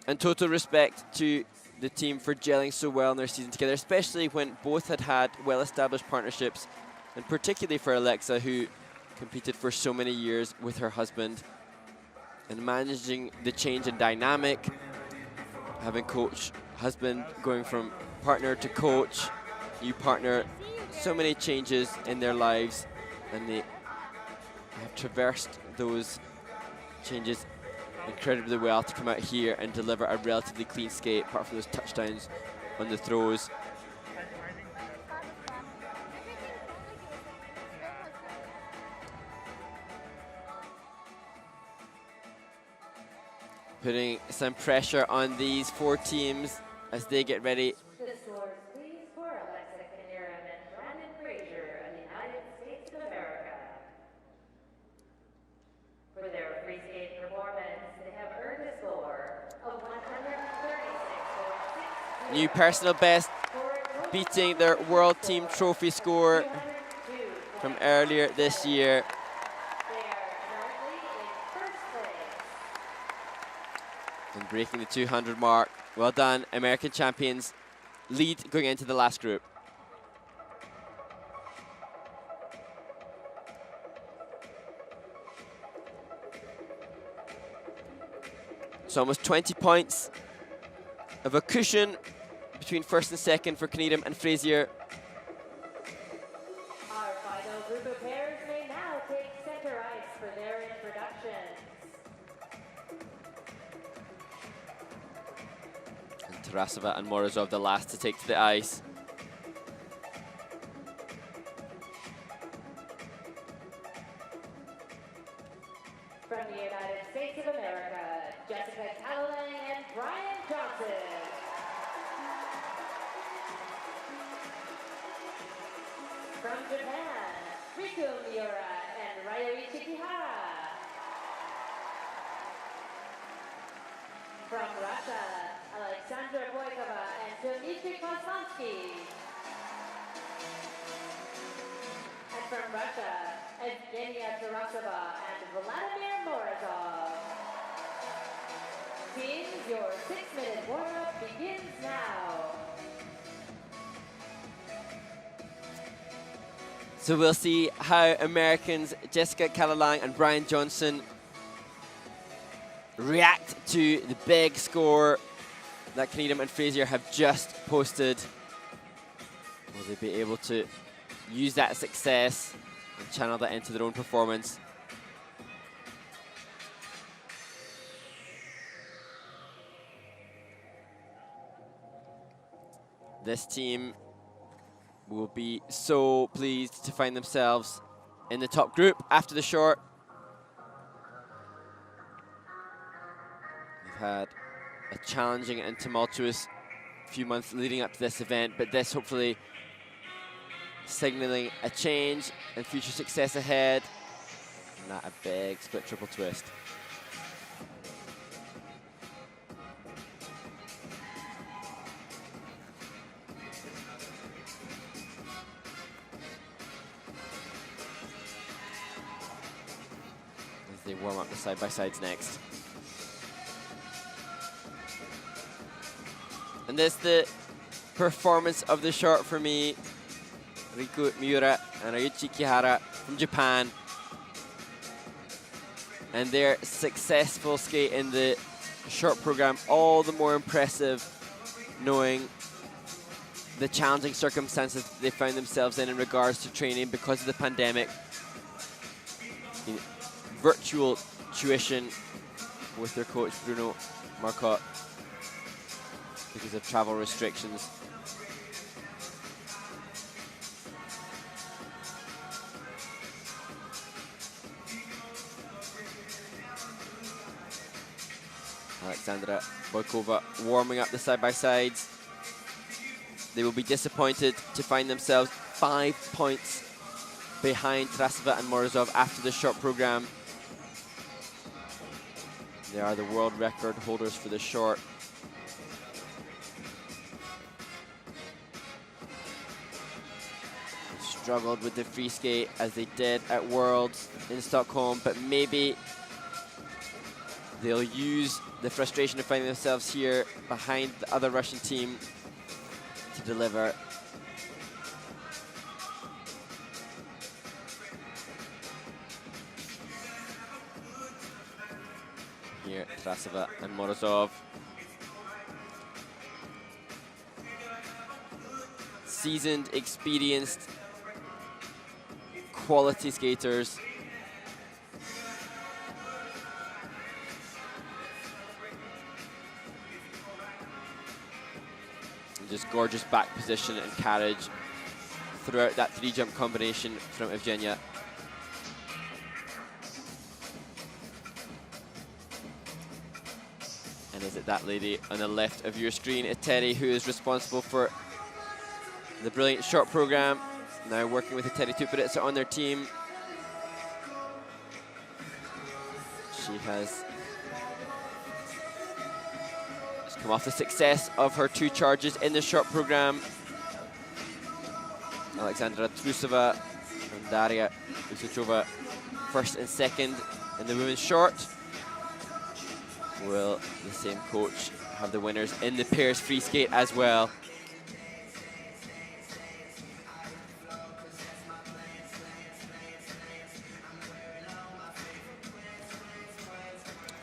And total respect to the team for gelling so well in their season together, especially when both had well-established partnerships, and particularly for Alexa, who competed for so many years with her husband, and managing the change in dynamic, having coach, husband going from partner to coach, new partner, so many changes in their lives, and they have traversed those changes incredibly well to come out here and deliver a relatively clean skate, apart from those touchdowns on the throws. Putting some pressure on these four teams as they get ready. The scores, please, for Alexa Kneedham and Brandon Frazier of the United States of America. For their free skate performance, they have earned a score of 136.6. New personal best, beating their World Team Trophy score from earlier this year. And breaking the 200 mark. Well done, American champions. Lead going into the last group. So almost 20 points of a cushion between first and second for Kneedham and Frazier. Our final group of pairs may now take center ice for their introductions. And Tarasova and Morozov, the last to take to the ice. From the United States of America, Jessica Callahan and Brian Johnson. from Japan, Riku Miura and Ryuichi Kihara. From Russia, Alexandra Boykova and Dmitry Kosmansky. And from Russia, Evgenia Tarasova and Vladimir Morozov. Teams, your 6-minute warm-up begins now. So we'll see how Americans Jessica Calalang and Brian Johnson react to the big score that Kneedham and Fraser have just posted. Will they be able to use that success and channel that into their own performance? This team will be so pleased to find themselves in the top group after the short. They've had a challenging and tumultuous few months leading up to this event, but this hopefully signaling a change and future success ahead. Not a big split triple twist. As they warm up the side-by-sides next. And this the performance of the short for me. Riku Miura and Ryuichi Kihara from Japan. And their successful skate in the short program, all the more impressive knowing the challenging circumstances they found themselves in regards to training because of the pandemic. Virtual tuition with their coach Bruno Marcotte because of travel restrictions. Alexandra Boykova warming up the side-by-sides. They will be disappointed to find themselves 5 points behind Tarasova and Morozov after the short program. They are the world record holders for the short. Struggled with the free skate as they did at Worlds in Stockholm, but maybe they'll use the frustration of finding themselves here behind the other Russian team to deliver. Here, Tarasova and Morozov. Seasoned, experienced, quality skaters. And just gorgeous back position and carriage throughout that 3-jump combination from Evgenia. And is it that lady on the left of your screen, Eteri, who is responsible for the brilliant short program, now working with Eteri Tuperitsa on their team. She has just come off the success of her 2 charges in the short program. Alexandra Trusova and Daria Usachova, first and second in the women's short. Will the same coach have the winners in the pairs free skate as well?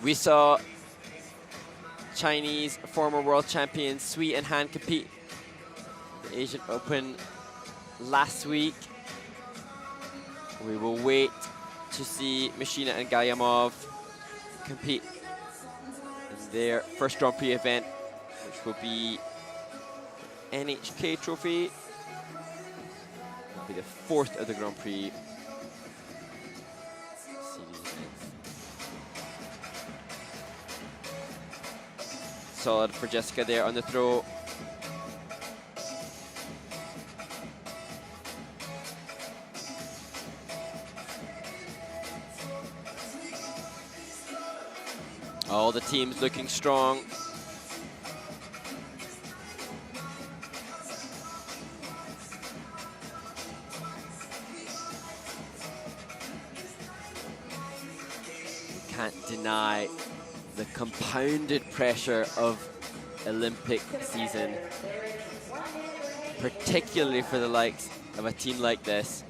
We saw Chinese former world champions Sui and Han compete at the Asian Open last week. We will wait to see Mishina and Galyamov compete in their first Grand Prix event, which will be NHK Trophy. It will be the 4th of the Grand Prix series events. Solid for Jessica there on the throw. All the teams looking strong. Can't deny the compounded pressure of Olympic season, particularly for the likes of a team like this.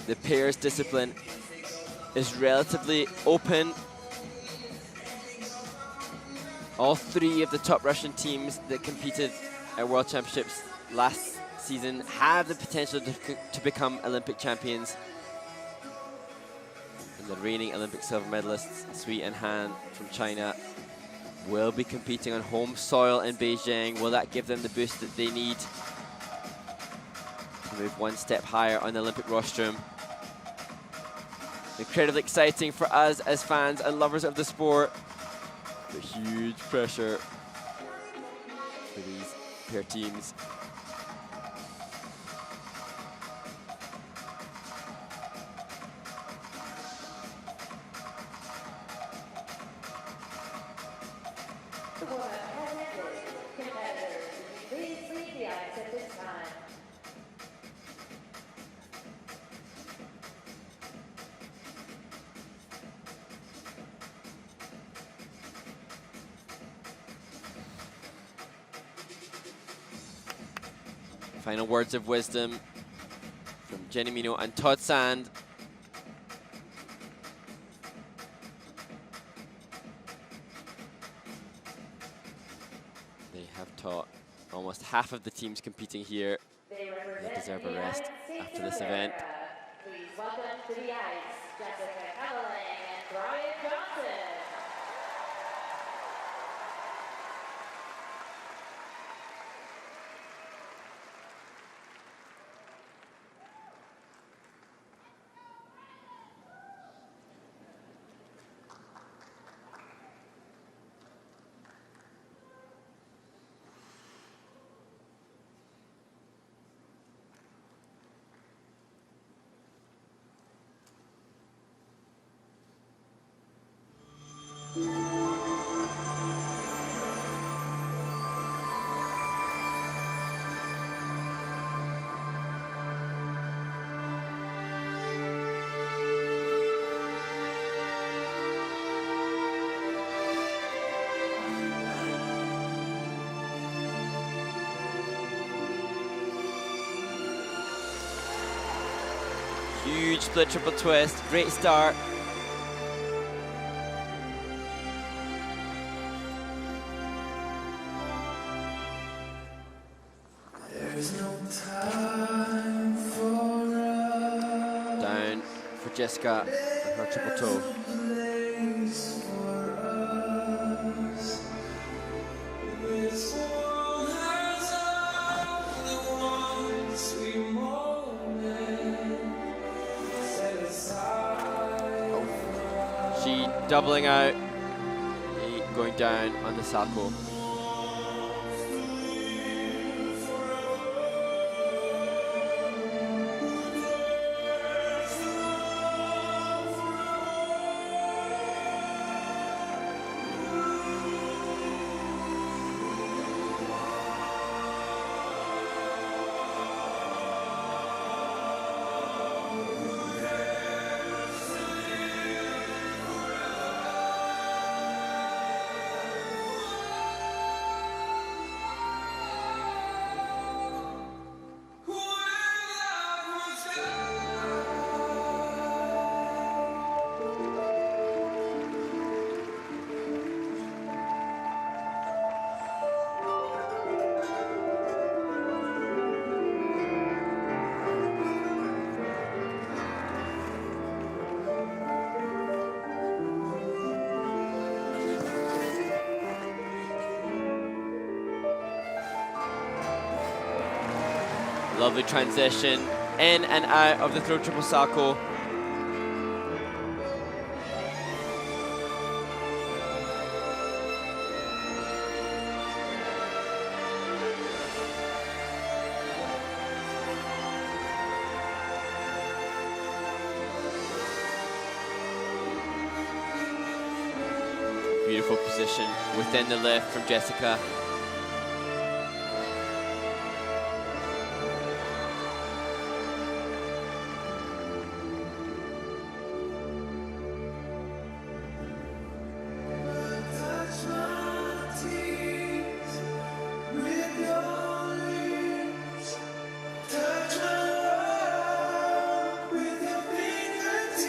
The pairs discipline is relatively open. All three of the top Russian teams that competed at World Championships last season have the potential to become Olympic champions. And the reigning Olympic silver medalists, Sui and Han from China, will be competing on home soil in Beijing. Will that give them the boost that they need to move one step higher on the Olympic rostrum? Incredibly exciting for us as fans and lovers of the sport, but huge pressure for these pair teams. Final words of wisdom from Jenny Mino and Todd Sand. They have taught almost half of the teams competing here. They deserve a rest after this event. Please welcome to the ice, Jessica Cavalling and Brian Johnson. Huge split triple twist, great start. There's no time for us. Down for Jessica and her triple toe. Place for us. This world has only one sweet moment set aside. She doubling out, going down on the Sako. Lovely transition in and out of the throw triple Sako. Beautiful position within the lift from Jessica. Touch my tears with your lips. Touch my heart with your fingertips.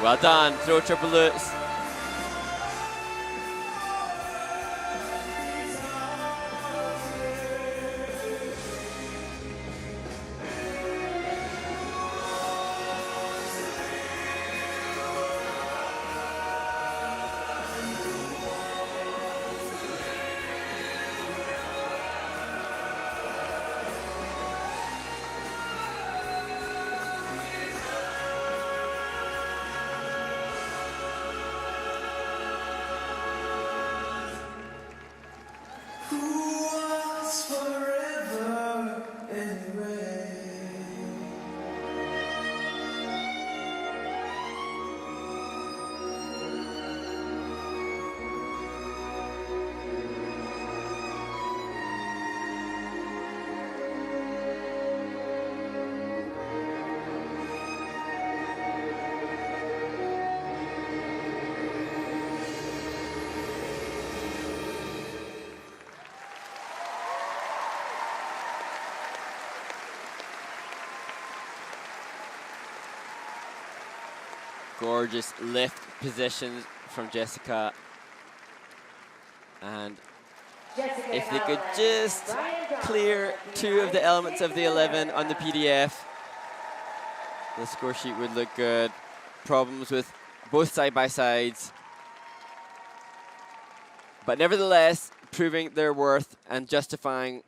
Well done, throw triple lutz. Who was forever anyway? Gorgeous lift positions from Jessica. And if they could just clear 2 of the elements of the 11 on the PDF, the score sheet would look good. Problems with both side-by-sides. But nevertheless, proving their worth and justifying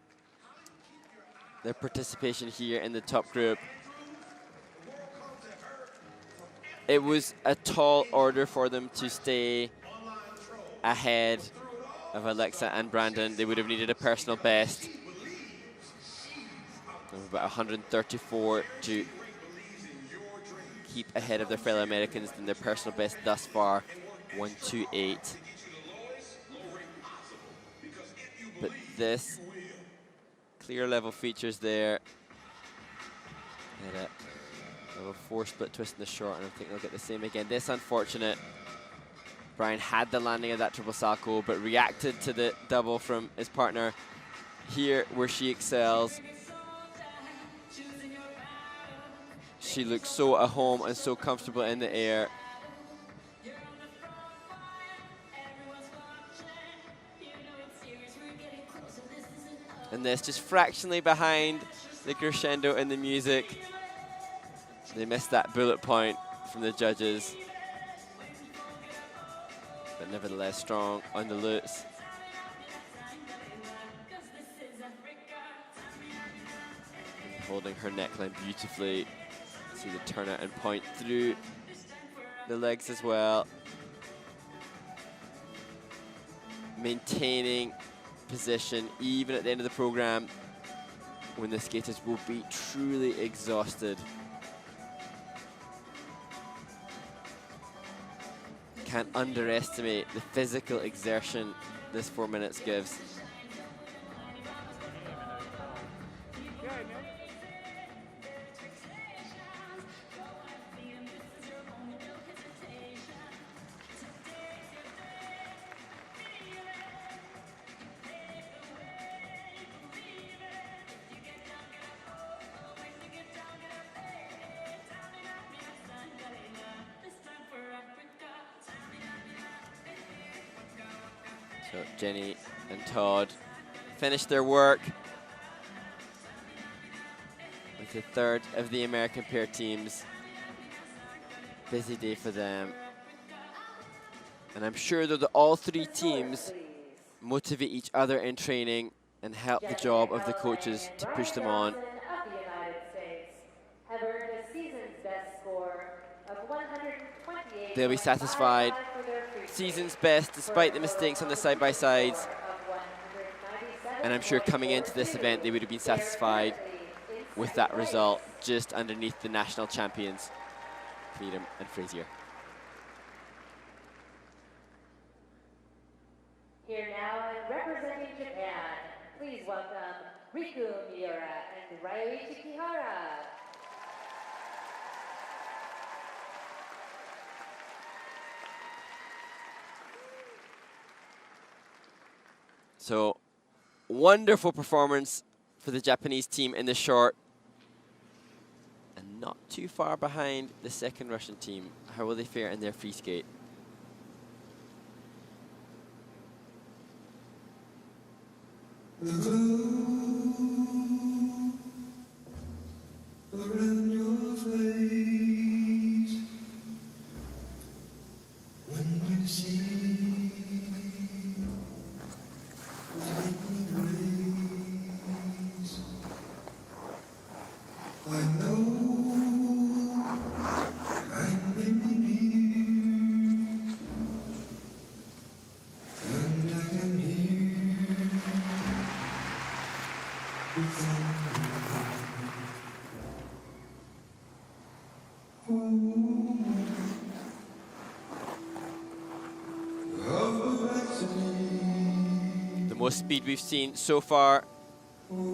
their participation here in the top group. It was a tall order for them to stay ahead of Alexa and Brandon. They would have needed a personal best of about 134 to keep ahead of their fellow Americans than their personal best thus far, 128. But this clear level features there. And a 4 split twist in the short, and I think they'll get the same again. This unfortunate. Brian had the landing of that triple salchow, but reacted to the double from his partner. Here, where she excels. She looks so at home and so comfortable in the air. And this just fractionally behind the crescendo in the music. They missed that bullet point from the judges. But nevertheless strong on the lutz. Holding her neckline beautifully. See the turnout and point through the legs as well. Maintaining position even at the end of the program when the skaters will be truly exhausted. Can't underestimate the physical exertion this 4 minutes gives. So Jenny and Todd finished their work with the third of the American pair teams. Busy day for them. And I'm sure though that all 3 teams motivate each other in training and help the job of the coaches to push them on. They'll be satisfied. Season's best despite the mistakes on the side-by-sides. And I'm sure coming into this event they would have been satisfied with that result, just underneath the national champions, Freedom and Frazier. Here now and representing Japan, please welcome Riku Miura and Ryuichi Kihara. So, wonderful performance for the Japanese team in the short. And not too far behind the second Russian team. How will they fare in their free skate? Around your face when you see the rays, I know I'm bringing you, and I can hear the thunder. The most speed we've seen so far. And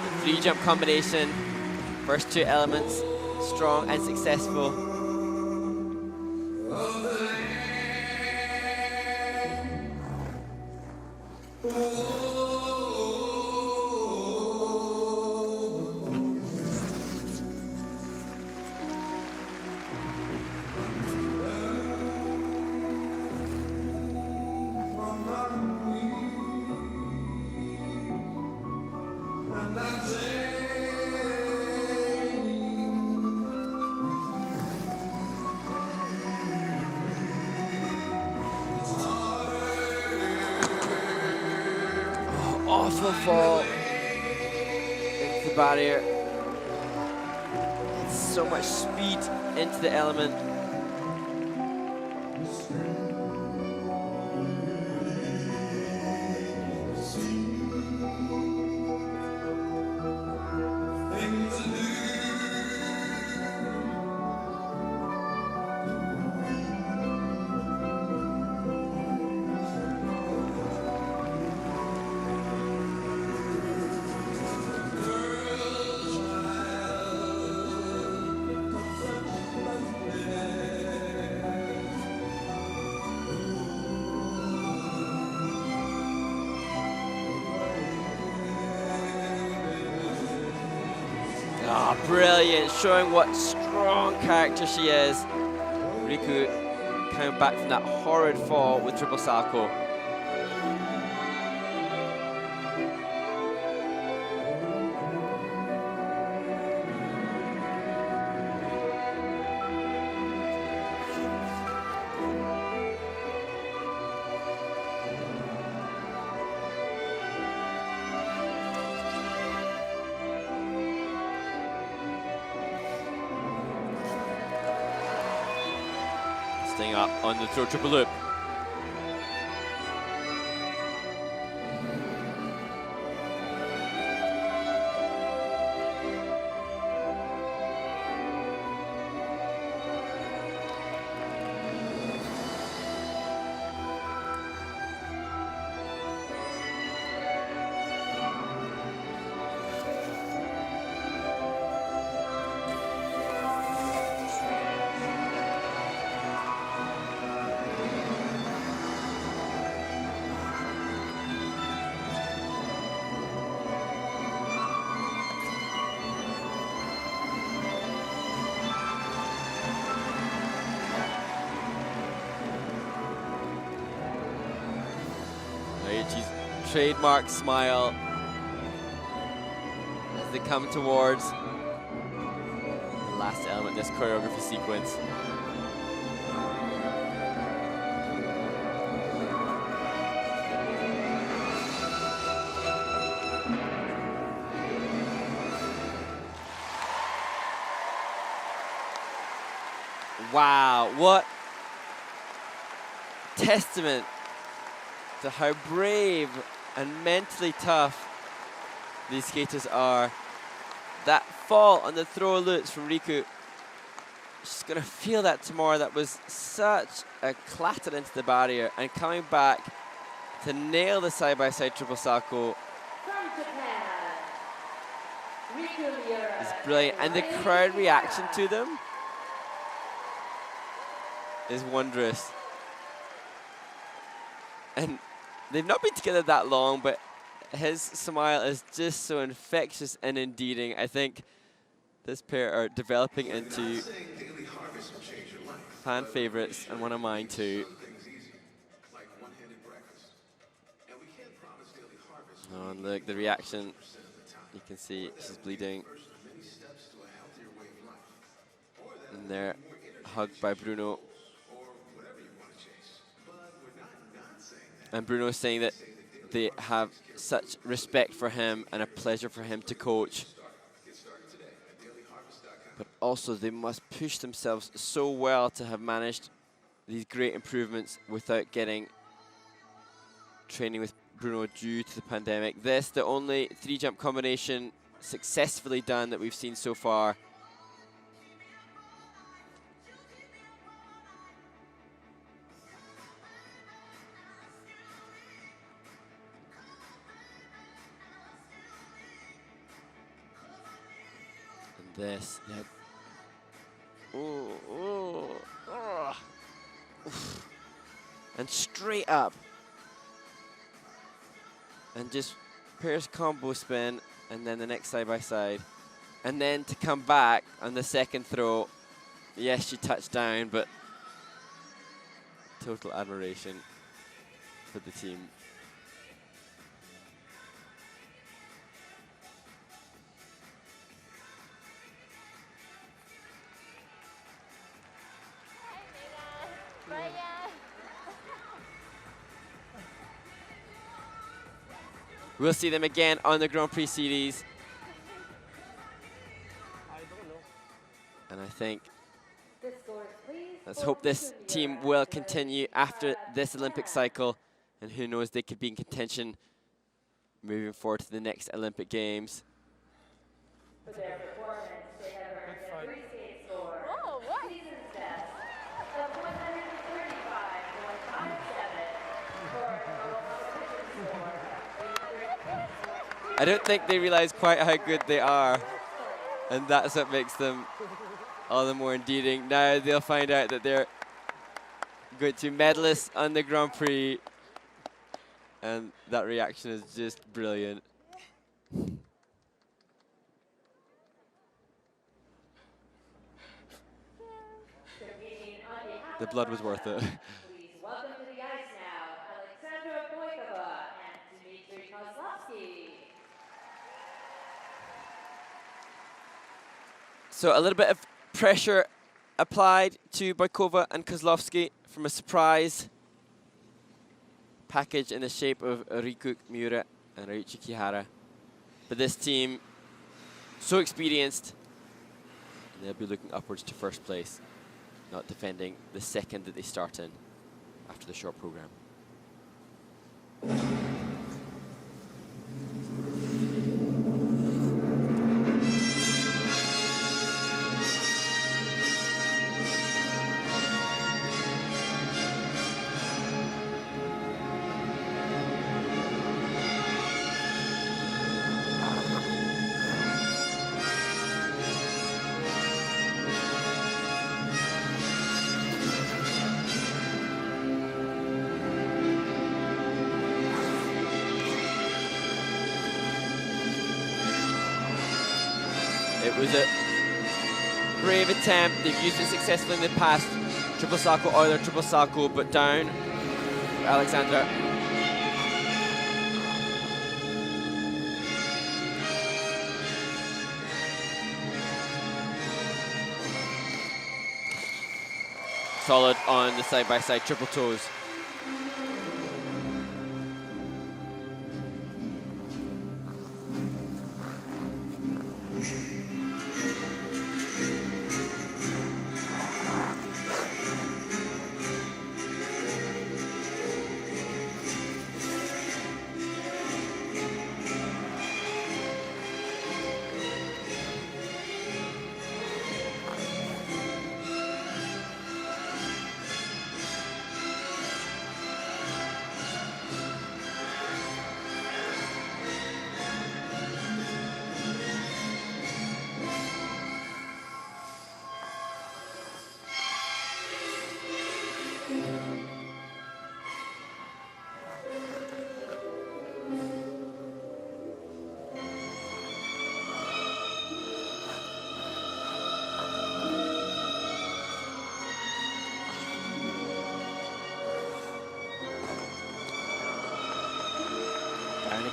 the free jump combination, first two elements, strong and successful. Awful fall into the barrier. So much speed into the element. Ah, brilliant, showing what strong character she is. Riku coming back from that horrid fall with triple salto. Staying up on the throw triple loop. Ryuichi's trademark smile as they come towards the last element in this choreography sequence. Wow, what testament to how brave and mentally tough these skaters are. That fall on the throw lutz from Riku, she's going to feel that tomorrow. That was such a clatter into the barrier, and coming back to nail the side-by-side triple salto From Japan, Riku Miura. is brilliant. And the crowd reaction to them is wondrous. And they've not been together that long, but his smile is just so infectious and endearing. I think this pair are developing into fan favorites, and one of mine too. Oh, and look, the reaction. You can see she's bleeding. And they're hugged by Bruno. And Bruno saying that they have such respect for him and a pleasure for him to coach. But also they must push themselves so well to have managed these great improvements without getting training with Bruno due to the pandemic. This, the only 3-jump combination successfully done that we've seen so far. And this, yeah. Ooh, ooh, oh. Oof. And straight up. And just pairs combo spin, and then the next side-by-side. And then to come back on the second throw, yes, she touched down, but total admiration for the team. We'll see them again on the Grand Prix Series. And I think, let's hope this team will continue after this Olympic cycle. And who knows, they could be in contention moving forward to the next Olympic Games. For their performance, they have earned a free skate score. Season's best of 135.57 for a total competition score. I don't think they realize quite how good they are, and that's what makes them all the more endearing. Now they'll find out that they're going to medalists on the Grand Prix, and that reaction is just brilliant. The blood was worth it. Please welcome to the ice now, Alexandra Boykova and Dmitry Kozlovsky. So a little bit of pressure applied to Boykova and Kozlovsky from a surprise package in the shape of Riku Miura and Ryuichi Kihara. But this team, so experienced, and they'll be looking upwards to first place, not defending the second that they start in after the short program. It was a brave attempt. They've used it successfully in the past. Triple Salchow, Euler, triple Salchow, but down for Alexandra. Solid on the side-by-side triple toes.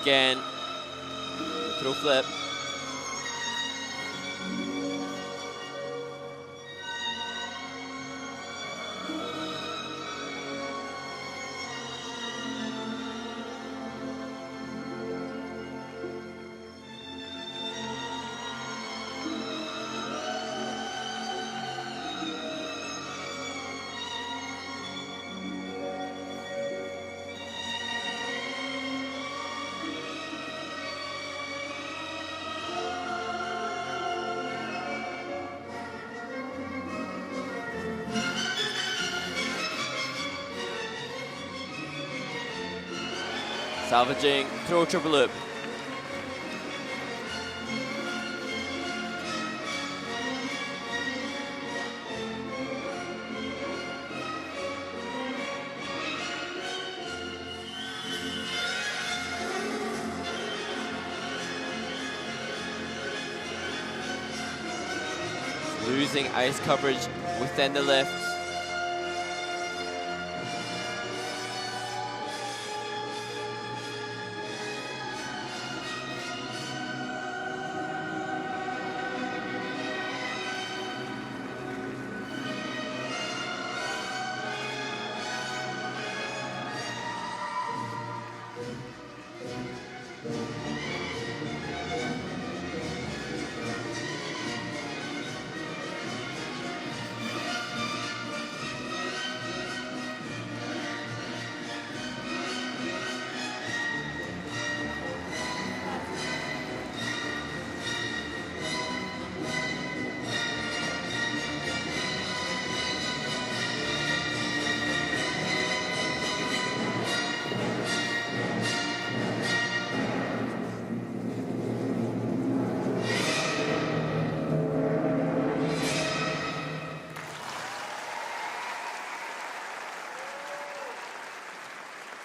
Again, throw flip. Salvaging, throw triple loop. Losing ice coverage within the lifts.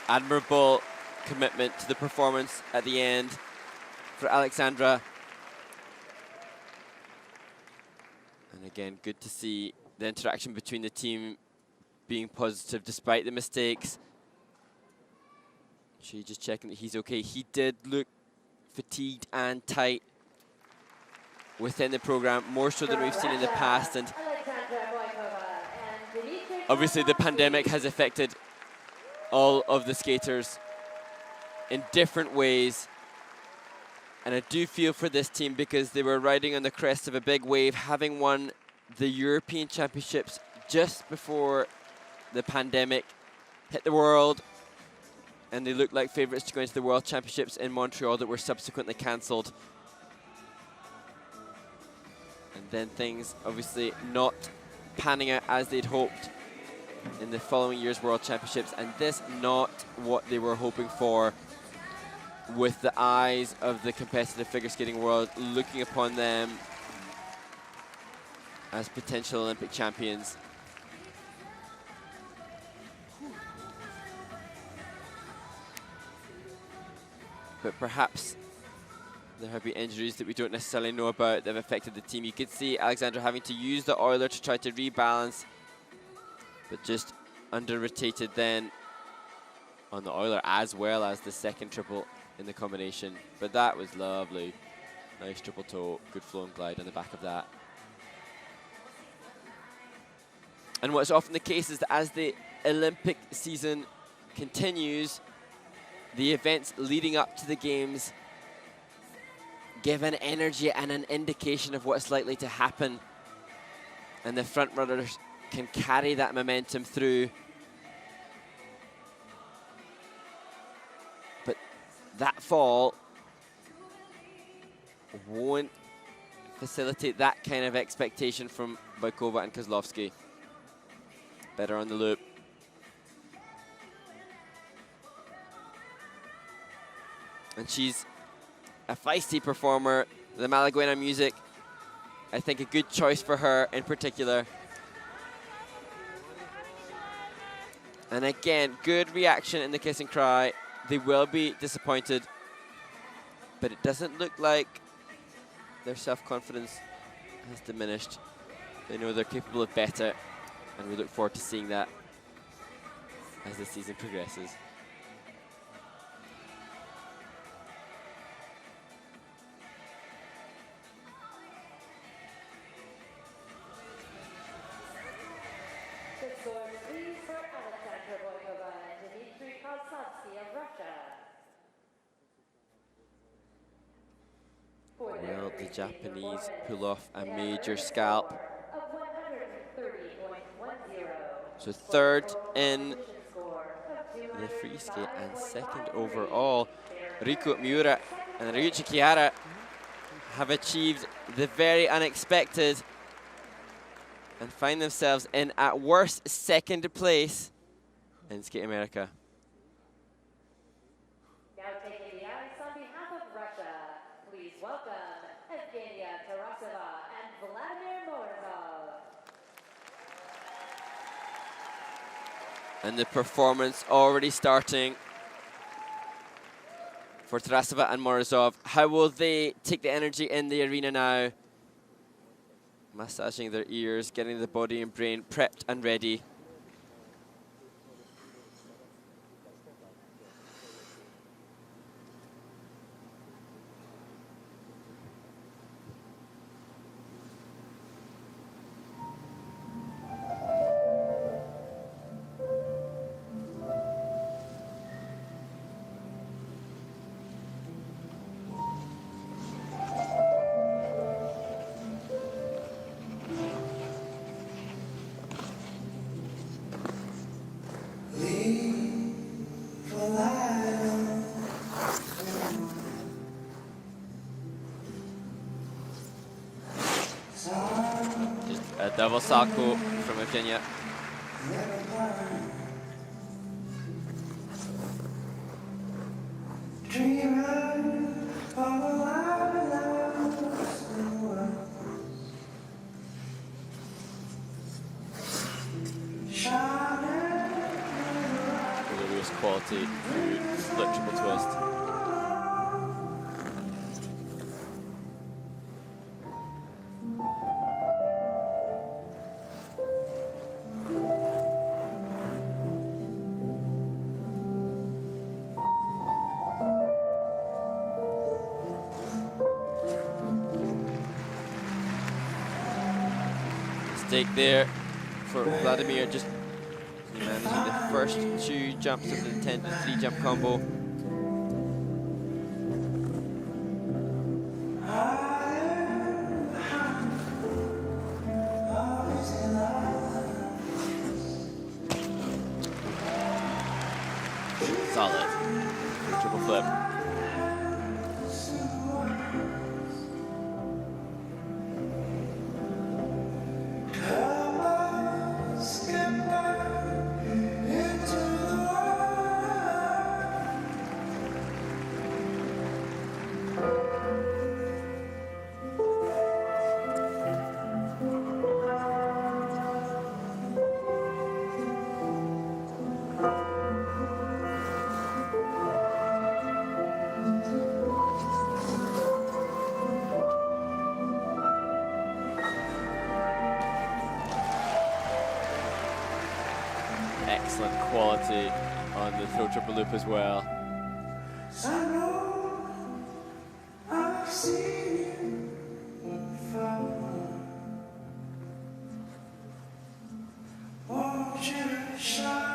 Admirable commitment to the performance at the end for Alexandra. And again, good to see the interaction between the team being positive despite the mistakes. She just checking that he's okay. He did look fatigued and tight within the program, more so than we've seen in the past. And obviously the pandemic has affected all of the skaters in different ways. And I do feel for this team because they were riding on the crest of a big wave, having won the European Championships just before the pandemic hit the world. And they looked like favourites to go into the World Championships in Montreal that were subsequently cancelled. And then things obviously not panning out as they'd hoped in the following year's World Championships, and this not what they were hoping for, with the eyes of the competitive figure skating world looking upon them as potential Olympic champions. But perhaps there have been injuries that we don't necessarily know about that have affected the team. You could see Alexandra having to use the Euler to try to rebalance, but just under-rotated then on the Euler, as well as the second triple in the combination. But that was lovely. Nice triple toe, good flow and glide on the back of that. And what's often the case is that as the Olympic season continues, the events leading up to the games give an energy and an indication of what's likely to happen. And the front runners can carry that momentum through. But that fall won't facilitate that kind of expectation from Boykova and Kozlowski. Better on the loop. And she's a feisty performer. The Malaguena music, I think a good choice for her in particular. And again, good reaction in the kiss and cry. They will be disappointed, but it doesn't look like their self-confidence has diminished. They know they're capable of better, and we look forward to seeing that as the season progresses. scores, please, for Alexandra Boykova and Dmitry Kozlovsky of Russia. Will the Japanese pull off a major scalp? So third in the free skate and second overall. Riku Miura and Ryuichi Kihara have achieved the very unexpected and find themselves in, at worst, second place in Skate America. Now taking the ice on behalf of Russia, please welcome Evgenia Tarasova and Vladimir Morozov. And the performance already starting for Tarasova and Morozov. How will they take the energy in the arena now? Massaging their ears, getting the body and brain prepped and ready. Just a double Sako from Evgenia. Glorious quality through split triple twist. Mistake there for Vladimir, just managing the first two jumps of the intended three-jump combo. Solid. Triple flip. Excellent quality on the throw triple loop as well. I know I've seen you before. Won't you shine?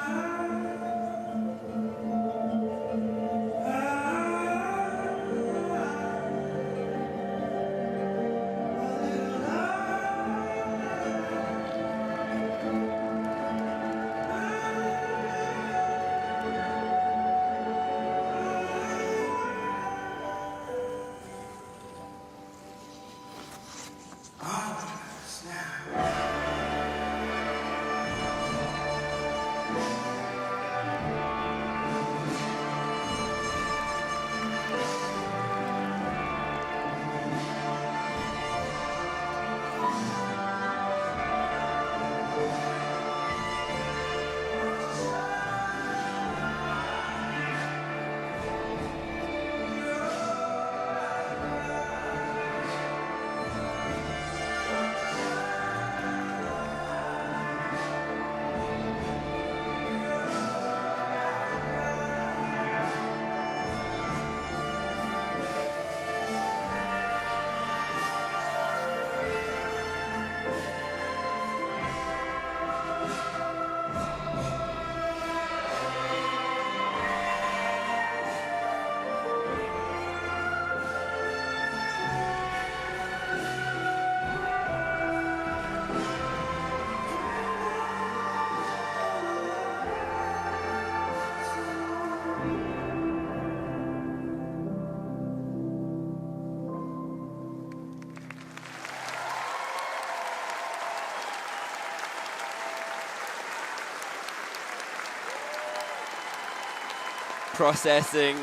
processing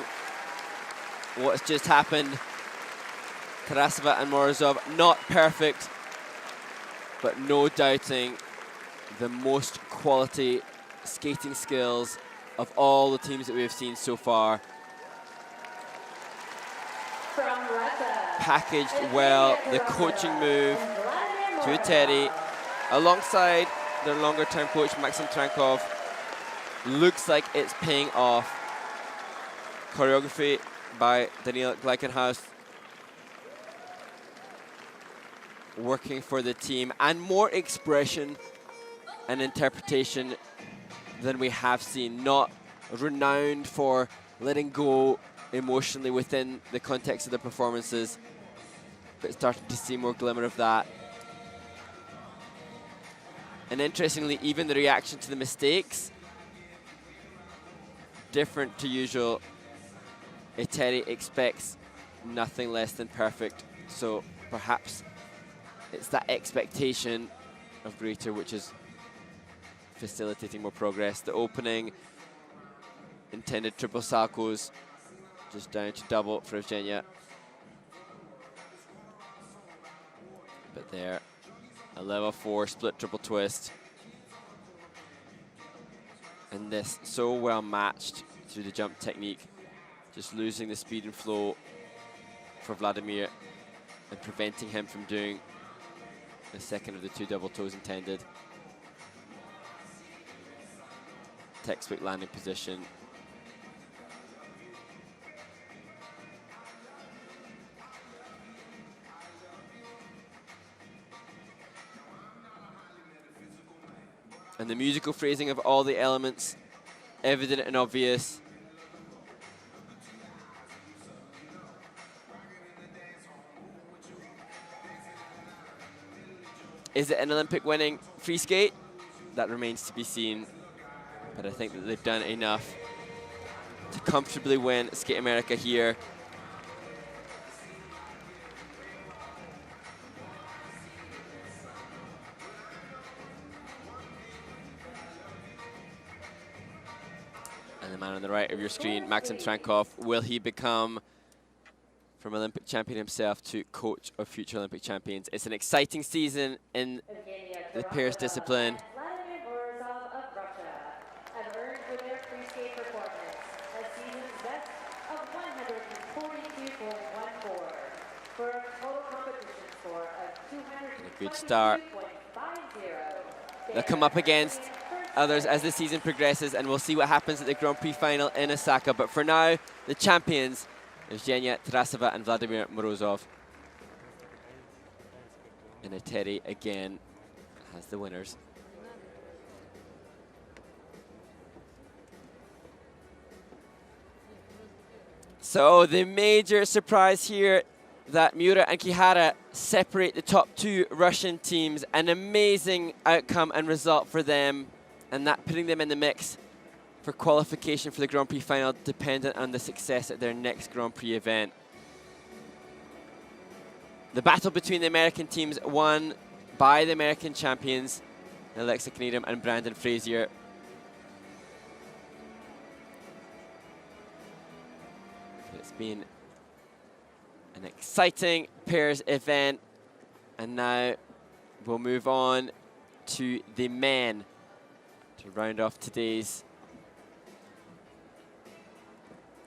what's just happened. Tarasova and Morozov, not perfect, but no doubting the most quality skating skills of all the teams that we have seen so far. From Russia. Packaged well, the coaching move to Teddy, alongside their longer-term coach, Maxim Trankov. Looks like it's paying off. Choreography by Daniel Gleichenhaus, working for the team, and more expression and interpretation than we have seen. Not renowned for letting go emotionally within the context of the performances, but starting to see more glimmer of that. And interestingly, even the reaction to the mistakes, different to usual. Eteri expects nothing less than perfect, so perhaps it's that expectation of greater which is facilitating more progress. The opening intended triple salchos, just down to double for Evgenia. But there, a level 4 split triple twist. And this so well matched through the jump technique, just losing the speed and flow for Vladimir and preventing him from doing the second of the 2 double toes intended. Textbook landing position. And the musical phrasing of all the elements, evident and obvious. Is it an Olympic winning free skate? That remains to be seen. But I think that they've done enough to comfortably win Skate America here. And the man on the right of your screen, Maxim Trankov, will he become, from Olympic champion himself to coach of future Olympic champions? It's an exciting season in the pairs discipline. Vladimir Morozov of Russia have earned for their free skate performance a season's best of 142.14 for a total competition score of 222.50. A good start. They'll come up against others as the season progresses, and we'll see what happens at the Grand Prix final in Osaka. But for now, the champions, Evgenia Tarasova and Vladimir Morozov. And Eteri again has the winners. So the major surprise here, that Miura and Kihara separate the top 2 Russian teams. An amazing outcome and result for them, and that putting them in the mix for qualification for the Grand Prix final, dependent on the success at their next Grand Prix event. The battle between the American teams won by the American champions, Alexa Kneedham and Brandon Frazier. It's been an exciting pairs event, and now we'll move on to the men to round off today's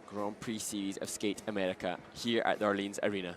Grand Prix series of Skate America here at the Orleans Arena.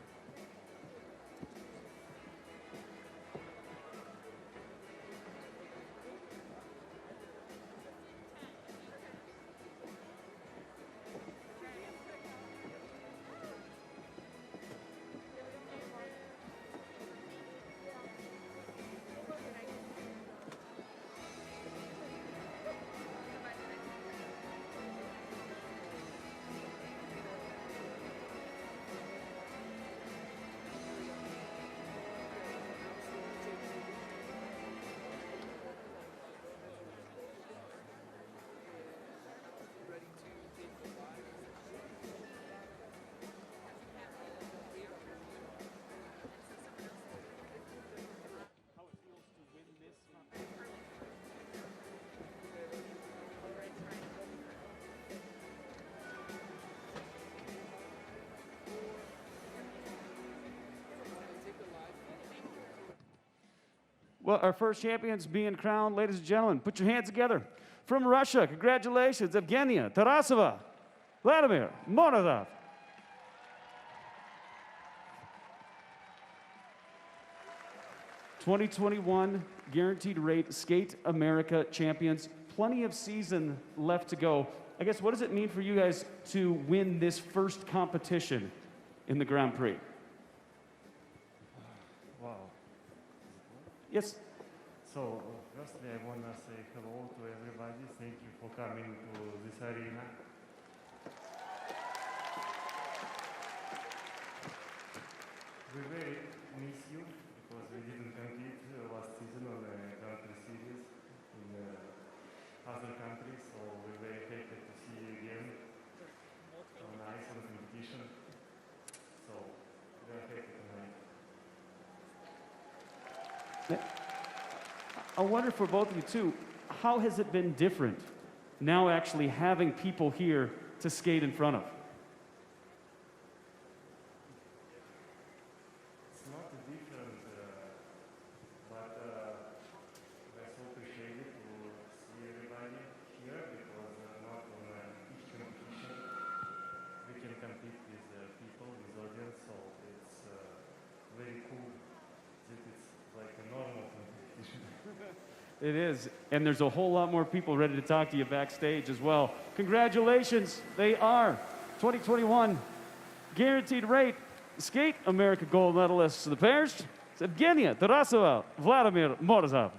Well, our first champions being crowned, ladies and gentlemen, put your hands together. From Russia, congratulations, Evgenia Tarasova, Vladimir Morozov. '21 Guaranteed Rate Skate America champions. Plenty of season left to go. I guess, what does it mean for you guys to win this first competition in the Grand Prix? Wow. Yes. So, firstly, I want to say hello to everybody. Thank you for coming to this arena. We very miss you because we didn't compete last season on the country series in other countries, so we're very happy to see you again on Iceland competition. So, we're happy tonight. I wonder for both of you too, how has it been different now actually having people here to skate in front of? It's not different, but I so appreciate it to see everybody here because not on each competition we can compete with people, with audience, so it's very cool that it's like a normal competition. It is, and there's a whole lot more people ready to talk to you backstage as well. Congratulations, they are 2021 Guaranteed Rate Skate America gold medalists. The pairs, Evgenia Tarasova, Vladimir Morozov.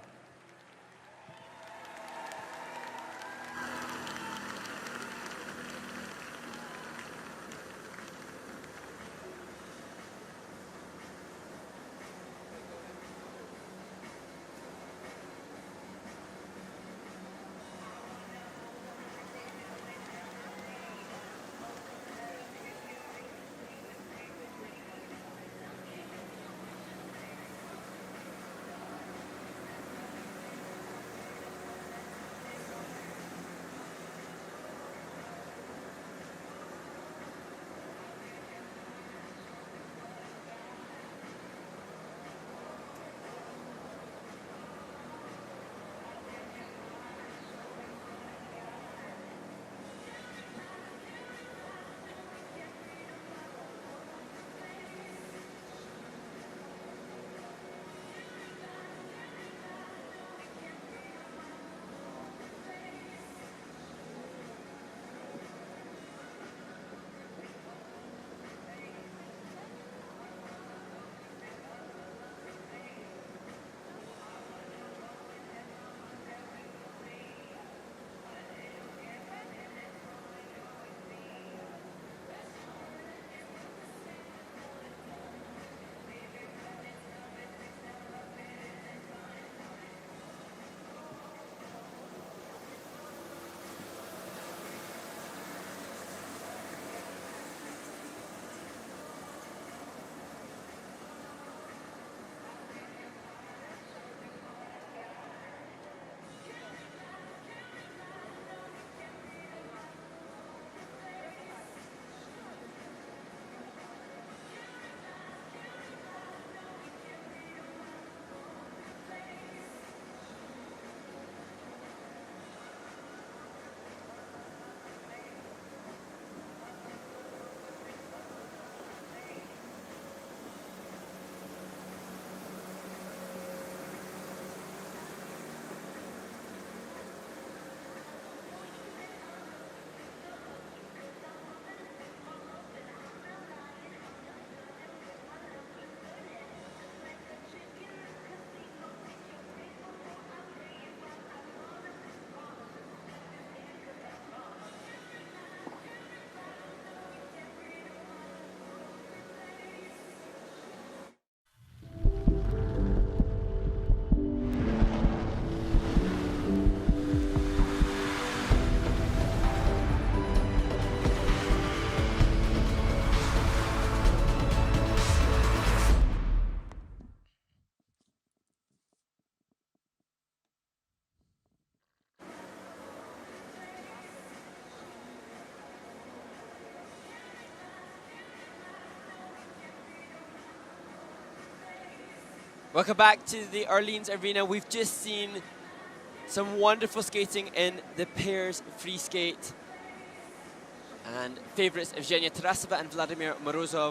Welcome back to the Orleans Arena. We've just seen some wonderful skating in the pairs free skate. And favourites Evgenia Tarasova and Vladimir Morozov